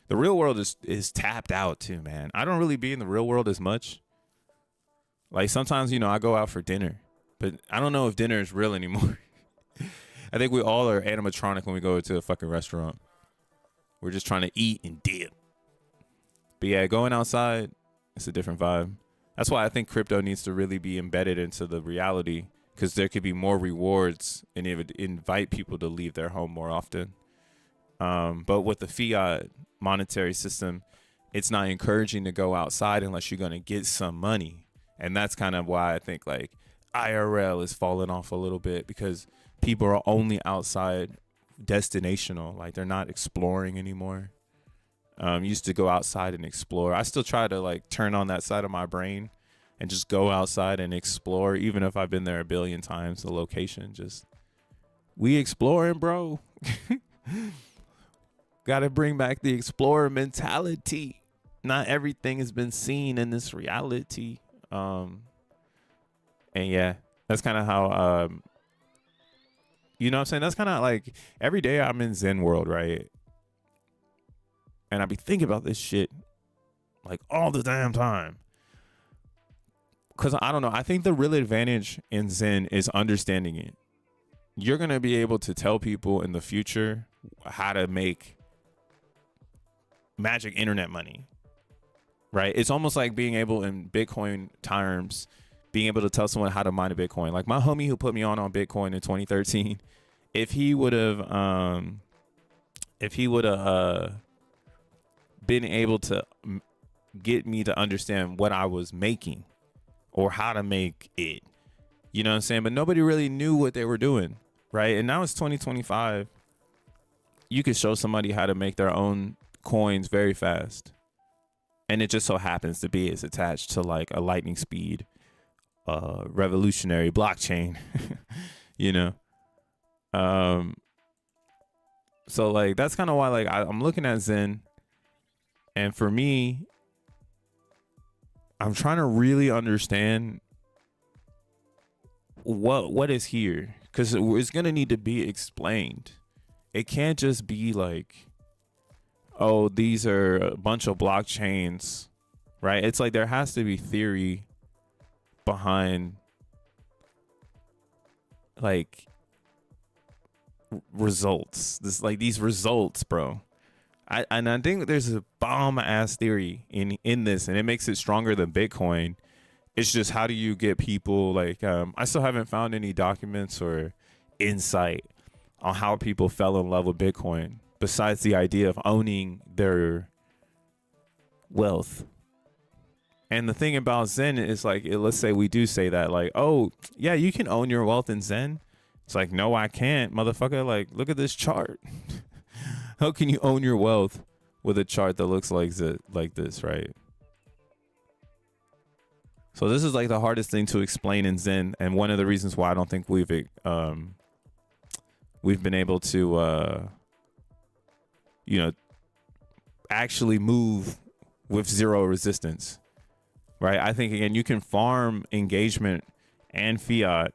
The real world is tapped out too, man. I don't really be in the real world as much. Like sometimes, you know, I go out for dinner, but I don't know if dinner is real anymore. I think we all are animatronic when we go to a fucking restaurant. We're just trying to eat and dip. But yeah, going outside, it's a different vibe. That's why I think crypto needs to really be embedded into the reality, because there could be more rewards and it would invite people to leave their home more often. But with the fiat monetary system, it's not encouraging to go outside unless you're going to get some money. And that's kind of why I think like IRL is falling off a little bit, because people are only outside destinational. Like they're not exploring anymore. Used to go outside and explore. I still try to like turn on that side of my brain and just go outside and explore, even if I've been there a billion times. The location, just we exploring, bro. Got to bring back the explorer mentality. Not everything has been seen in this reality. And yeah, that's kind of how, you know what I'm saying? That's kind of like every day I'm in Zen world, right? And I be thinking about this shit like all the damn time. Because I don't know. I think the real advantage in Zen is understanding it. You're going to be able to tell people in the future how to make magic internet money, right? It's almost like being able in Bitcoin terms, being able to tell someone how to mine a Bitcoin. Like my homie who put me on Bitcoin in 2013, if he would have been able to get me to understand what I was making or how to make it, you know what I'm saying? But nobody really knew what they were doing, right? And now it's 2025. You could show somebody how to make their own coins very fast. And it just so happens to be it's attached to like a lightning speed, revolutionary blockchain, you know? So like, that's kind of why like I'm looking at Zen. And for me, I'm trying to really understand what is here, because it's going to need to be explained. It can't just be like, oh, these are a bunch of blockchains, right? It's like there has to be theory behind like results. These results, bro. I think there's a bomb ass theory in this, and it makes it stronger than Bitcoin. It's just, how do you get people like, I still haven't found any documents or insight on how people fell in love with Bitcoin, besides the idea of owning their wealth. And the thing about Zen is like, let's say we do say that, like, oh yeah, you can own your wealth in Zen. It's like, no, I can't, motherfucker. Like, look at this chart. How can you own your wealth with a chart that looks like this, right? So this is like the hardest thing to explain in Zen, and one of the reasons why I don't think we've been able to actually move with zero resistance, right? I think again you can farm engagement and fiat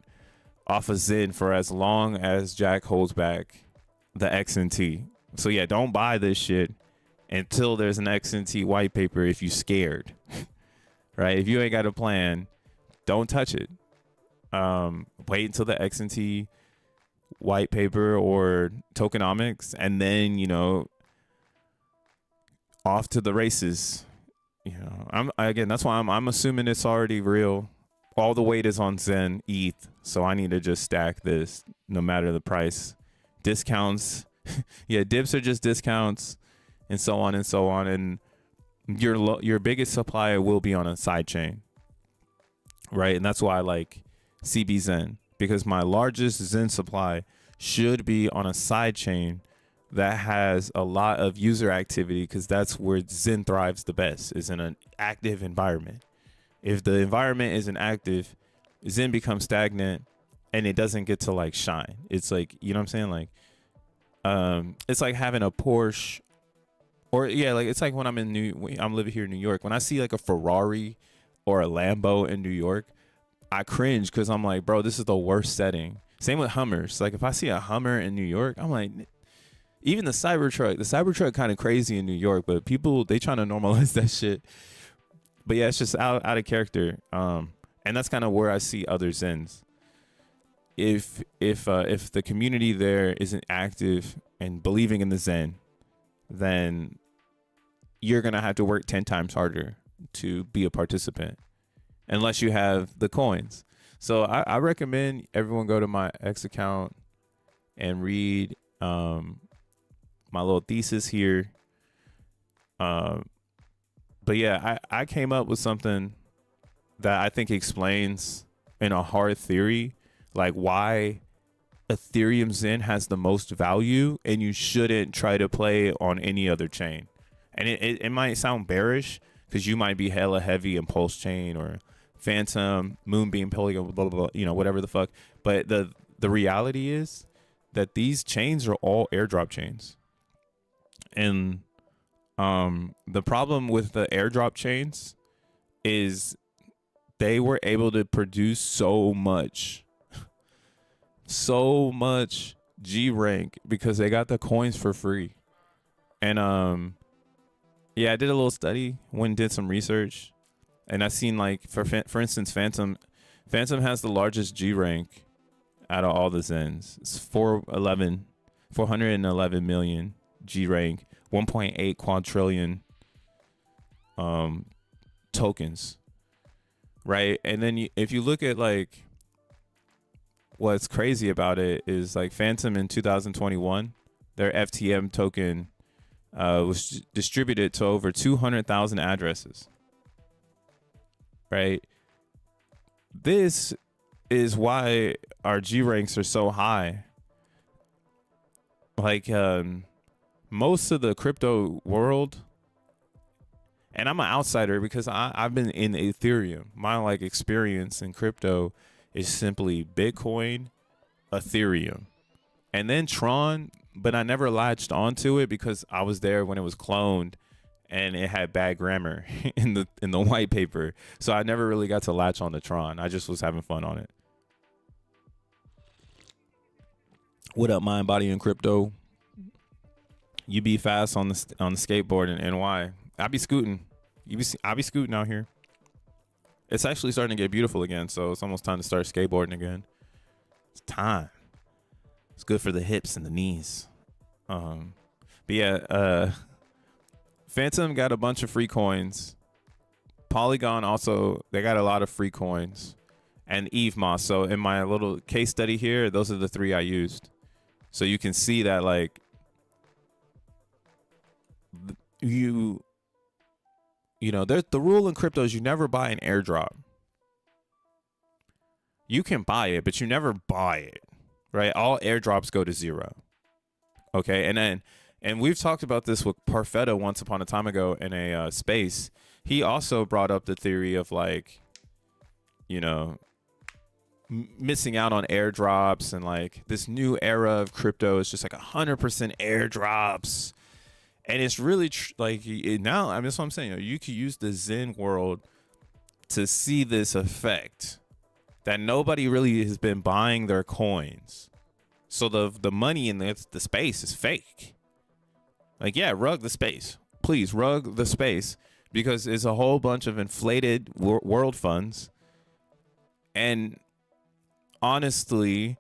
off of Zen for as long as Jack holds back the XNT. So yeah, don't buy this shit until there's an XNT white paper if you scared. Right? If you ain't got a plan, don't touch it. Wait until the XNT white paper or tokenomics, and then off to the races. That's why I'm assuming it's already real. All the weight is on Zen ETH, so I need to just stack this no matter the price. Discounts, yeah, dips are just discounts, and so on and so on, and your biggest supplier will be on a side chain, right? And that's why I like CBZen, because my largest Zen supply should be on a side chain that has a lot of user activity, because that's where Zen thrives the best, is in an active environment. If the environment isn't active, Zen becomes stagnant and it doesn't get to like shine. It's like, you know what I'm saying? Like, it's like having a Porsche. Or yeah, like it's like when I'm living here in New York. When I see like a Ferrari or a Lambo in New York, I cringe, because I'm like, bro, this is the worst setting. Same with Hummers. Like if I see a Hummer in New York, I'm like, even the Cybertruck kind of crazy in New York, but people, they trying to normalize that shit. But yeah, it's just out of character. And that's kind of where I see other Zens. If the community there isn't active and believing in the Zen, then you're going to have to work 10 times harder to be a participant, unless you have the coins. So I recommend everyone go to my X account and read my little thesis here. But yeah, I came up with something that I think explains in a hard theory, like why Ethereum Zen has the most value and you shouldn't try to play on any other chain. And it might sound bearish, because you might be hella heavy in Pulse Chain or Phantom, Moonbeam, Polygon, blah, blah, blah, whatever the fuck. But the reality is that these chains are all airdrop chains. And the problem with the airdrop chains is they were able to produce so much G rank because they got the coins for free. And yeah, I did a little study, went and did some research, and I seen like for instance Phantom has the largest G rank out of all the Zens. It's 411 million G rank, 1.8 quadrillion tokens, right? And then if you look at like what's crazy about it is like Phantom in 2021, their FTM token was distributed to over 200,000 addresses, right? This is why our G ranks are so high. Like most of the crypto world, and I'm an outsider because I've been in Ethereum. My like experience in crypto is simply Bitcoin, Ethereum, and then Tron. But I never latched onto it because I was there when it was cloned and it had bad grammar in the white paper. So I never really got to latch on to Tron. I just was having fun on it. What up, Mind, Body, and Crypto? You be fast on the skateboard in NY. I be scooting. I be scooting out here. It's actually starting to get beautiful again, so it's almost time to start skateboarding again. It's time. It's good for the hips and the knees. But yeah, Phantom got a bunch of free coins. Polygon also, they got a lot of free coins. And EVMOS. So in my little case study here, those are the three I used. So you can see that like you know, there's the rule in crypto is you never buy an airdrop. You can buy it, but you never buy it, right? All airdrops go to zero. Okay. And then And we've talked about this with Parfetta once upon a time ago in a space. He also brought up the theory of like, you know, missing out on airdrops, and like this new era of crypto is just like 100% airdrops. And it's really now, I mean, that's what I'm saying. You know, you could use the Zen world to see this effect that nobody really has been buying their coins. So the money in the space is fake. Like, yeah, rug the space. Please rug the space, because it's a whole bunch of inflated world funds. And honestly,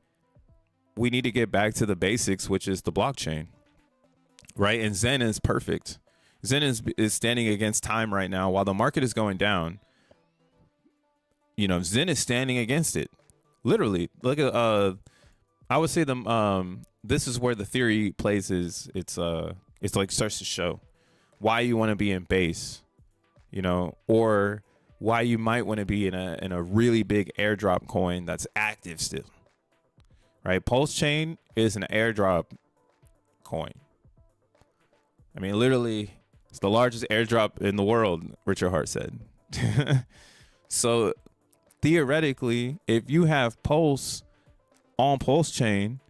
we need to get back to the basics, which is the blockchain, right? And Zen is perfect. Zen is standing against time right now while the market is going down. You know, Zen is standing against it. Literally, look at I would say this is where the theory plays is it's like starts to show why you want to be in base, you know, or why you might want to be in a really big airdrop coin that's active still. Right? Pulse Chain is an airdrop coin. I mean, literally, it's the largest airdrop in the world, Richard Hart said. So theoretically, if you have Pulse on Pulse Chain,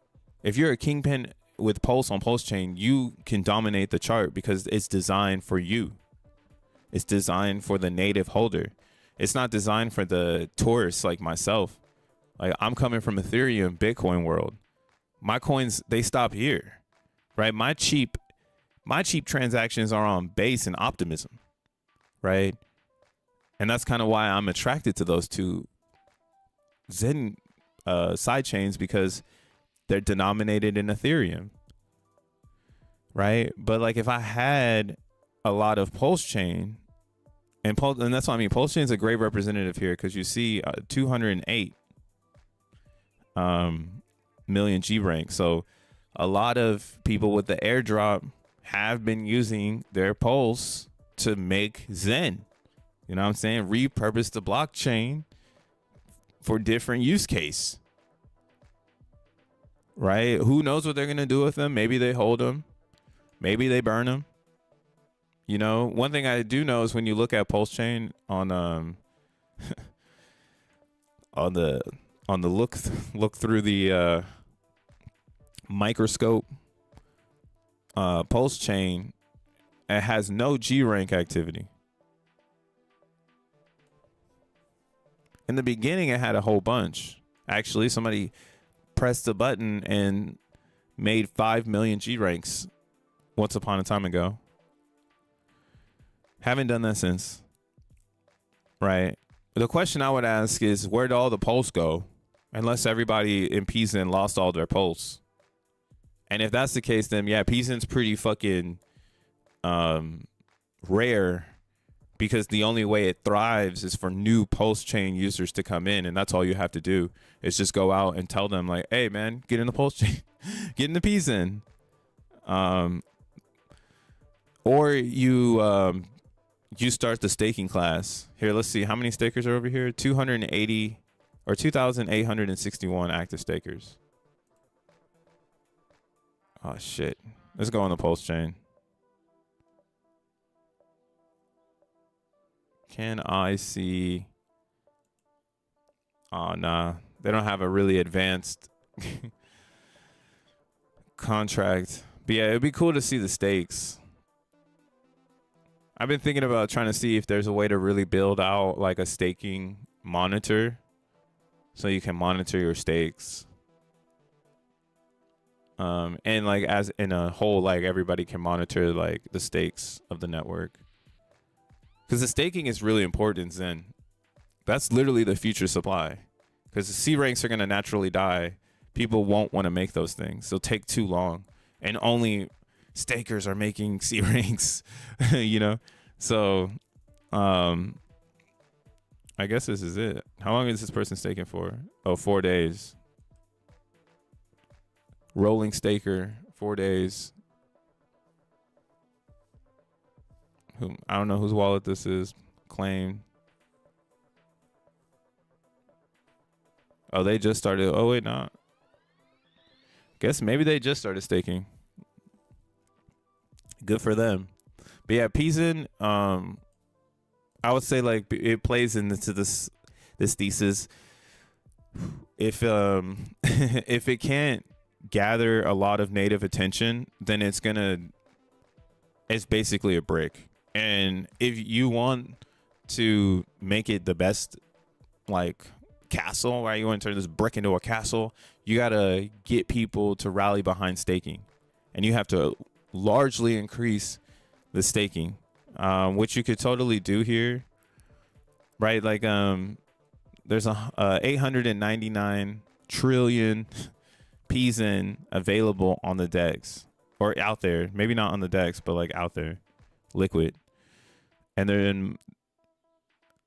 if you're a kingpin with Pulse on Pulse Chain, you can dominate the chart because it's designed for you. It's designed for the native holder. It's not designed for the tourists like myself. Like, I'm coming from Ethereum, Bitcoin world. My coins, they stop here, right? My cheap transactions are on Base and Optimism, right? And that's kind of why I'm attracted to those two Zen side chains, because they're denominated in Ethereum, right? But like, if I had a lot of Pulse Chain, and that's what I mean, Pulse Chain is a great representative here, because you see 208 million G rank. So a lot of people with the airdrop have been using their Pulse to make Zen. You know what I'm saying? Repurpose the blockchain for different use case. Right? Who knows what they're going to do with them? Maybe they hold them. Maybe they burn them. You know, one thing I do know is when you look at Pulse Chain on on the look through the microscope, Pulse Chain, it has no G rank activity. In the beginning, it had a whole bunch. Actually, somebody pressed the button and made 5 million G ranks once upon a time ago. Haven't done that since. Right. The question I would ask is, where did all the Pulse go? Unless everybody in PZen lost all their Pulse. And if that's the case, then yeah, PZen's pretty fucking rare, because the only way it thrives is for new Pulse Chain users to come in, and that's all you have to do is just go out and tell them like, hey man, get in the Pulse Chain, get in the PZen. Or you start the staking class. Here, let's see how many stakers are over here. 280 or 2,861 active stakers. Oh shit. Let's go on the Pulse Chain. Can I see? Oh, nah. They don't have a really advanced contract. But yeah, it'd be cool to see the stakes. I've been thinking about trying to see if there's a way to really build out like a staking monitor, so you can monitor your stakes. And like as in a whole, like everybody can monitor like the stakes of the network. Because the staking is really important in Zen. That's literally the future supply. Because the C ranks are going to naturally die. People won't want to make those things. They'll take too long. And only stakers are making C ranks, you know? So, I guess this is it. How long is this person staking for? Oh, 4 days. Rolling staker, 4 days. I don't know whose wallet this is. Claim. Oh, they just started. Oh, wait, not. Guess maybe they just started staking. Good for them. But yeah, XEN, I would say like it plays into this thesis. If if it can't gather a lot of native attention, then it's basically a brick. And if you want to make it the best like castle, right? You want to turn this brick into a castle, you gotta get people to rally behind staking, and you have to largely increase the staking, which you could totally do here, right? Like there's a 899 trillion XEN available on the DEX, or out there, maybe not on the DEX, but like out there, liquid. And then,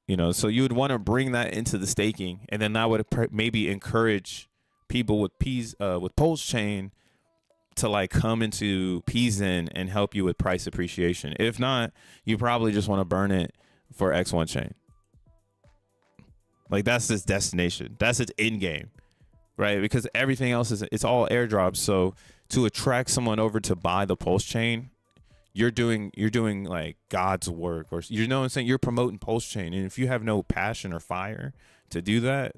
you know, so you would want to bring that into the staking, and then that would maybe encourage people with Pulse Chain to like come into XEN and help you with price appreciation. If not, you probably just want to burn it for X1 chain. Like that's its destination. That's its end game, right? Because everything else it's all airdrops. So to attract someone over to buy the Pulse Chain, you're doing like God's work, or you know what I'm saying? You're promoting Pulse Chain, and if you have no passion or fire to do that,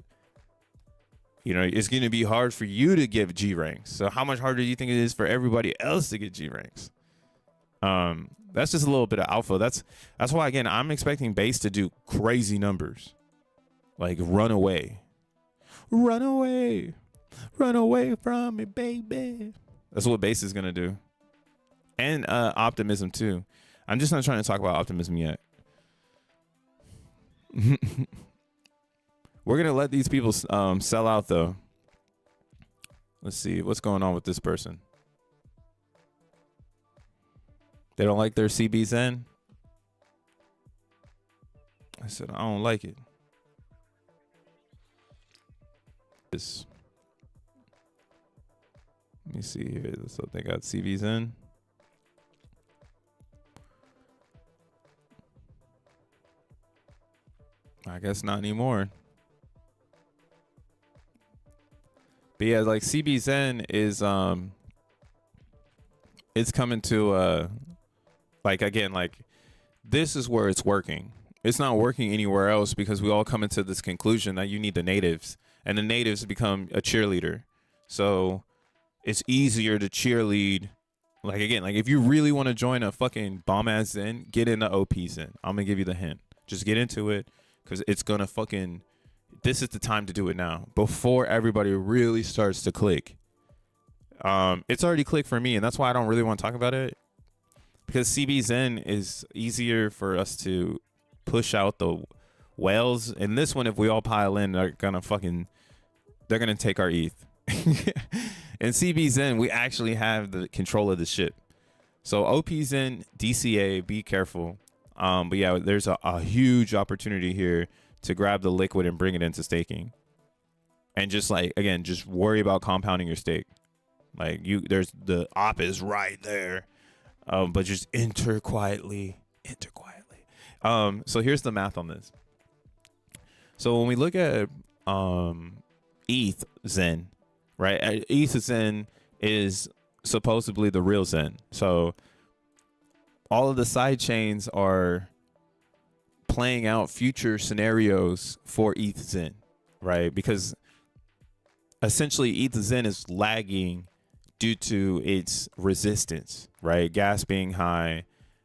you know, it's going to be hard for you to give G ranks. So how much harder do you think it is for everybody else to get G ranks? That's just a little bit of alpha. That's why, again, I'm expecting base to do crazy numbers, like run away from me, baby. That's what base is going to do. And optimism too. I'm just not trying to talk about optimism yet. We're gonna let these people sell out though. Let's see what's going on with this person. They don't like their CBZN. I said I don't like it. This. Let me see here. So they got CBZN. I guess not anymore. But yeah, like CBZN is it's coming to like again, like this is where it's working. It's not working anywhere else because we all come into this conclusion that you need the natives, and the natives become a cheerleader. So it's easier to cheerlead. Like again, like if you really want to join a fucking bomb ass Zen, get into OP Zen. I'm gonna give you the hint. Just get into it. Because it's going to fucking, this is the time to do it now. Before everybody really starts to click. It's already clicked for me, and that's why I don't really want to talk about it. Because CBZN is easier for us to push out the whales. And this one, if we all pile in, they're going to take our ETH. And CBZN, we actually have the control of the ship. So OPZen, DCA, be careful. But yeah, there's a huge opportunity here to grab the liquid and bring it into staking, and just like again, just worry about compounding your stake. Like there's the op is right there, but just enter quietly. So here's the math on this. So when we look at ETH Zen, right? ETH Zen is supposedly the real Zen. So all of the side chains are playing out future scenarios for ETH Zen, right? Because essentially ETH Zen is lagging due to its resistance, right? Gas being high,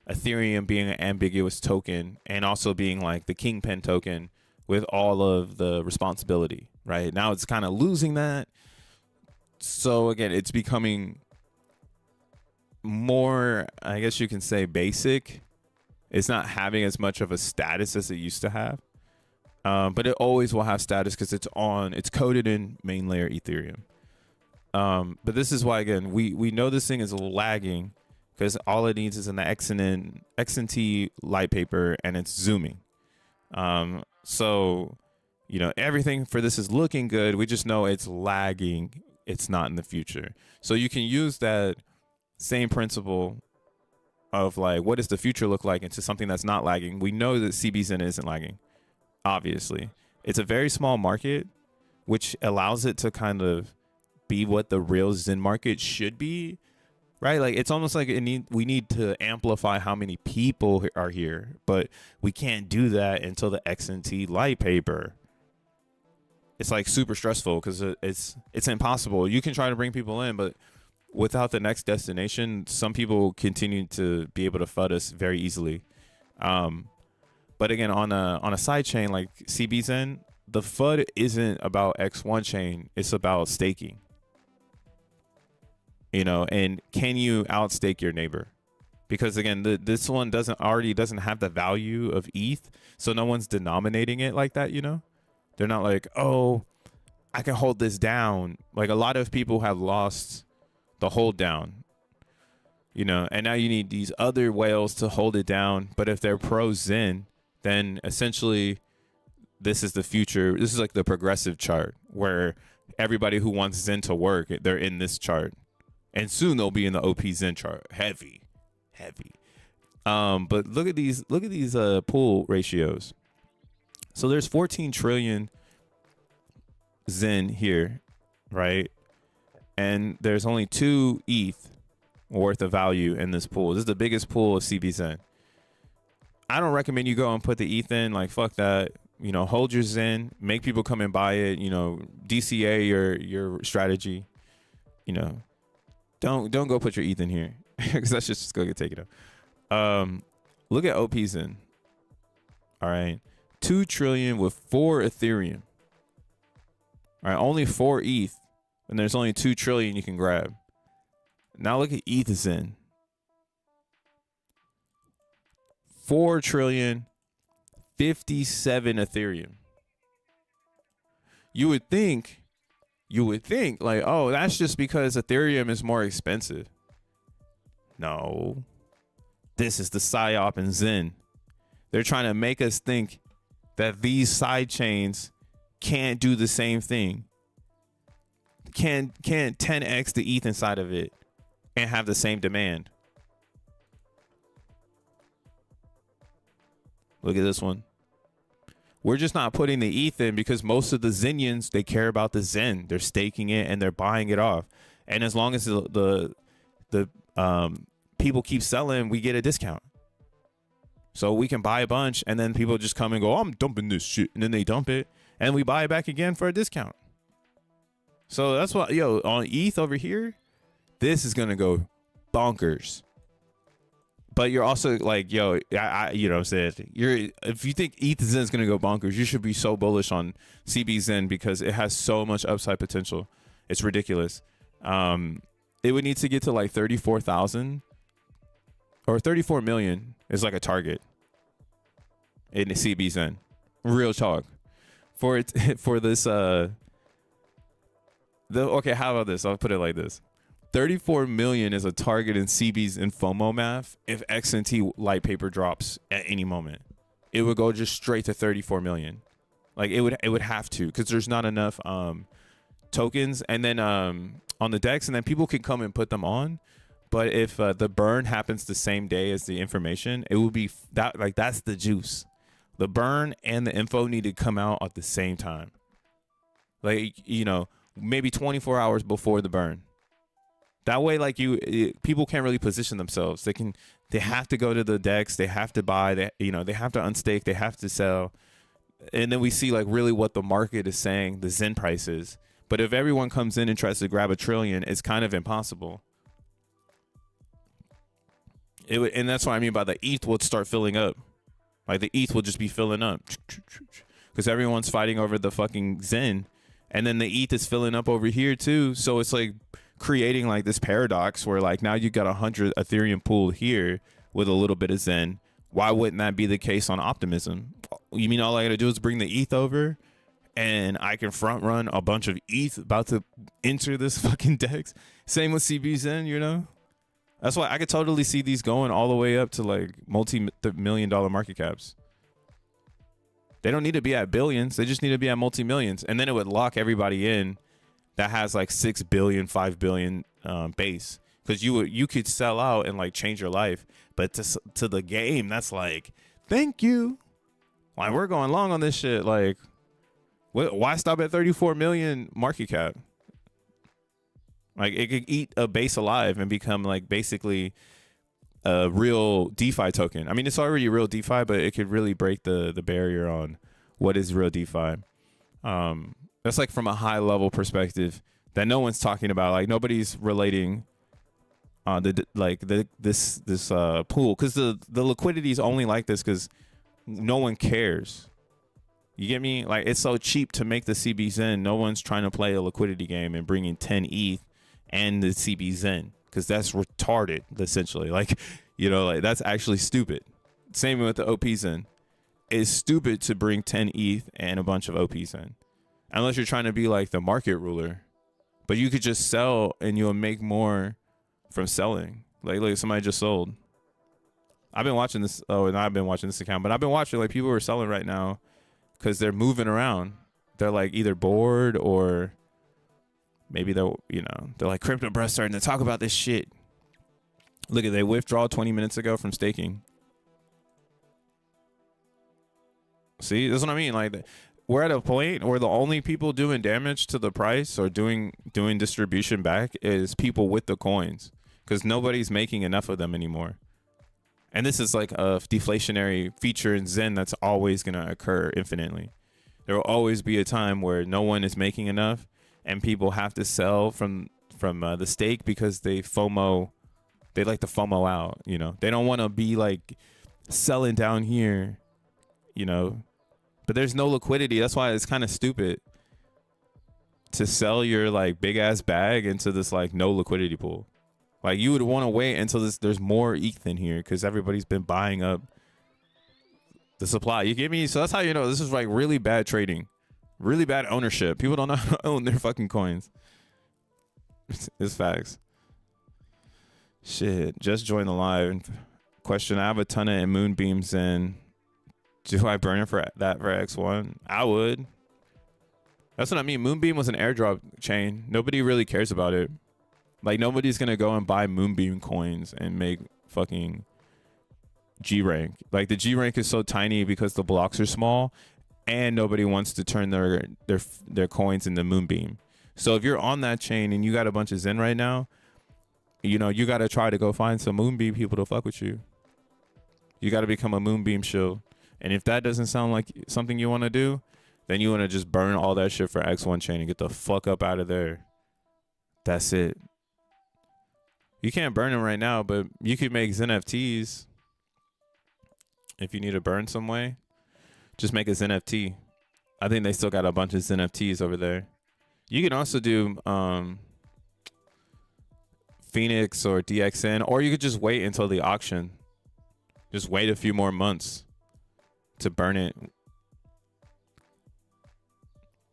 Ethereum being an ambiguous token, and also being like the kingpin token with all of the responsibility, right? Now it's kind of losing that. So again, it's becoming more, I guess you can say, basic. It's not having as much of a status as it used to have, but it always will have status because it's coded in main layer Ethereum. But this is why, again, we know this thing is lagging because all it needs is an XNT light paper, and it's zooming. So you know, everything for this is looking good. We just know it's lagging. It's not in the future. So you can use that same principle of like, what does the future look like into something that's not lagging? We know that CBZN isn't lagging. Obviously, it's a very small market, which allows it to kind of be what the real Zen market should be. right? Like it's almost like we need to amplify how many people are here, but we can't do that until the XNT light paper. It's like super stressful because it's impossible. You can try to bring people in, but without the next destination, some people continue to be able to FUD us very easily. But again, on a side chain like CBZen, the FUD isn't about X1 chain. It's about staking. You know, and can you outstake your neighbor? Because again, this one doesn't have the value of ETH, so no one's denominating it like that. You know, they're not like, oh, I can hold this down. Like a lot of people have lost the hold down. You know, and now you need these other whales to hold it down. But if they're pro Zen, then essentially this is the future. This is like the progressive chart where everybody who wants Zen to work, they're in this chart. And soon they'll be in the OP Zen chart. Heavy. But look at these pool ratios. So there's 14 trillion Zen here, right? And there's only 2 ETH worth of value in this pool. This is the biggest pool of CBZen. I don't recommend you go and put the ETH in. Like, fuck that. You know, hold your Zen, make people come and buy it. You know, DCA your strategy. You know, don't go put your ETH in here because that's just go get taken up. Look at OP Zen. All right, 2 trillion with 4 Ethereum. All right, only 4 ETH, and there's only 2 trillion you can grab. Now look at ETH Zen. 4 trillion, 57 Ethereum. You would think like, oh, that's just because Ethereum is more expensive. No, this is the PSYOP and Zen. They're trying to make us think that these side chains can't do the same thing. Can't 10x the ETH inside of it and have the same demand. Look at this one. We're just not putting the ETH in because most of the Zenians, they care about the Zen. They're staking it and they're buying it off. And as long as the people keep selling, we get a discount. So we can buy a bunch and then people just come and go, oh, I'm dumping this shit. And then they dump it and we buy it back again for a discount. So that's why, on ETH over here, this is going to go bonkers. But you're also like, you know what I'm saying? If you think ETH Zen is going to go bonkers, you should be so bullish on CBZen because it has so much upside potential. It's ridiculous. It would need to get to like 34,000 or 34 million is like a target in the CBZen. Real talk. For this, okay, how about this? I'll put it like this. 34 million is a target in CB's and FOMO math. If XNT light paper drops at any moment, it would go just straight to 34 million. Like it would have to, because there's not enough tokens, and then on the DEX, and then people can come and put them on. But if the burn happens the same day as the information, it will be that's the juice. The burn and the info need to come out at the same time. Like, maybe 24 hours before the burn. That way, people can't really position themselves. They have to go to the DEX. They have to buy. They have to unstake. They have to sell. And then we see really what the market is saying, the Zen prices. But if everyone comes in and tries to grab $1 trillion, it's kind of impossible. And that's what I mean by the ETH will start filling up. Like the ETH will just be filling up because everyone's fighting over the fucking Zen, and then the ETH is filling up over here too. So it's like creating this paradox where now you got 100 Ethereum pool here with a little bit of Zen. Why wouldn't that be the case on Optimism? You mean all I gotta do is bring the ETH over and I can front run a bunch of ETH about to enter this fucking DEX? Same with CBZen, That's why I could totally see these going all the way up to multi-million-dollar market caps. They don't need to be at billions. They just need to be at multi-millions. And then it would lock everybody in that has 6 billion, 5 billion base. Because you could sell out and change your life. But to the game, that's thank you. We're going long on this shit. Why stop at 34 million market cap? Like it could eat a base alive and become like basically a real DeFi token. I mean, it's already a real DeFi, but it could really break the barrier on what is real DeFi. That's like from a high level perspective that no one's talking about. Like nobody's relating this pool, because the liquidity is only like this because no one cares. You get me? Like it's so cheap to make the CBZen. No one's trying to play a liquidity game and bring in 10 ETH and the CBZen, because that's retarded essentially. Like, you know, like that's actually stupid. Same with the OPZen. It's stupid to bring 10 ETH and a bunch of OPZen unless you're trying to be like the market ruler. But you could just sell and you'll make more from selling. Like, look, somebody just sold. I've been watching this. Oh, and I've been watching this account, but I've been watching like people who are selling right now because they're moving around. They're like either bored or maybe they're like, crypto bruh starting to talk about this shit. Look at, they withdraw 20 minutes ago from staking. See, that's what I mean. Like, we're at a point where the only people doing damage to the price or doing distribution back is people with the coins, because nobody's making enough of them anymore. And this is like a deflationary feature in Zen that's always going to occur infinitely. There will always be a time where no one is making enough and people have to sell from the stake because they like to FOMO out, you know. They don't want to be like selling down here, you know. But there's no liquidity. That's why it's kind of stupid to sell your like big ass bag into this like no liquidity pool. Like you would want to wait until there's more ETH in here, because everybody's been buying up the supply. You get me? So that's how you know this is like really bad trading, really bad ownership. People don't know how to own their fucking coins. It's facts. Shit, just joined the live. Question: I have a ton of moonbeams in. Do I burn it for X1? I would. That's what I mean. Moonbeam was an airdrop chain. Nobody really cares about it. Like, nobody's going to go and buy Moonbeam coins and make fucking G rank. Like, the G rank is so tiny because the blocks are small, and nobody wants to turn their coins into Moonbeam. So if you're on that chain and you got a bunch of Zen right now, you know, you got to try to go find some Moonbeam people to fuck with you. You got to become a Moonbeam shill. And if that doesn't sound like something you want to do, then you want to just burn all that shit for X1 chain and get the fuck up out of there. That's it. You can't burn them right now, but you could make xeNFTs. If you need to burn some way, just make a xeNFT. I think they still got a bunch of xeNFTs over there. You can also do Phoenix or DXN, or you could just wait until the auction. Just wait a few more months to burn it.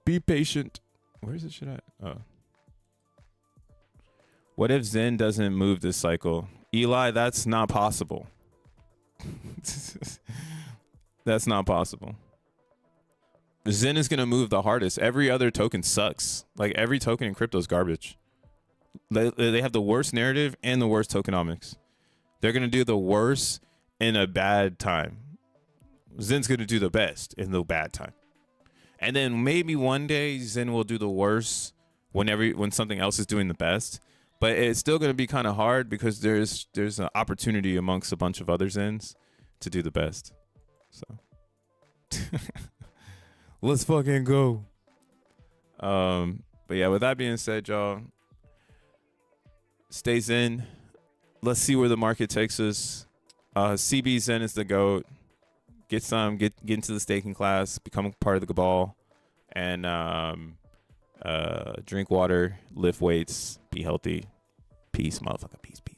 Be patient. Where's this shit at? Oh. What if Zen doesn't move this cycle? Eli, that's not possible. That's not possible. Zen is going to move the hardest. Every other token sucks. Like, every token in crypto is garbage. They have the worst narrative and the worst tokenomics. They're going to do the worst in a bad time. Zen's going to do the best in the bad time. And then maybe one day Zen will do the worst when something else is doing the best. But it's still going to be kind of hard because there's an opportunity amongst a bunch of other Zens to do the best. So let's fucking go. But yeah, with that being said, y'all, stay Zen. Let's see where the market takes us. CB Zen is the GOAT. Get into the staking class, become a part of the Cabal, and drink water, lift weights, be healthy. Peace, motherfucker. Peace, peace.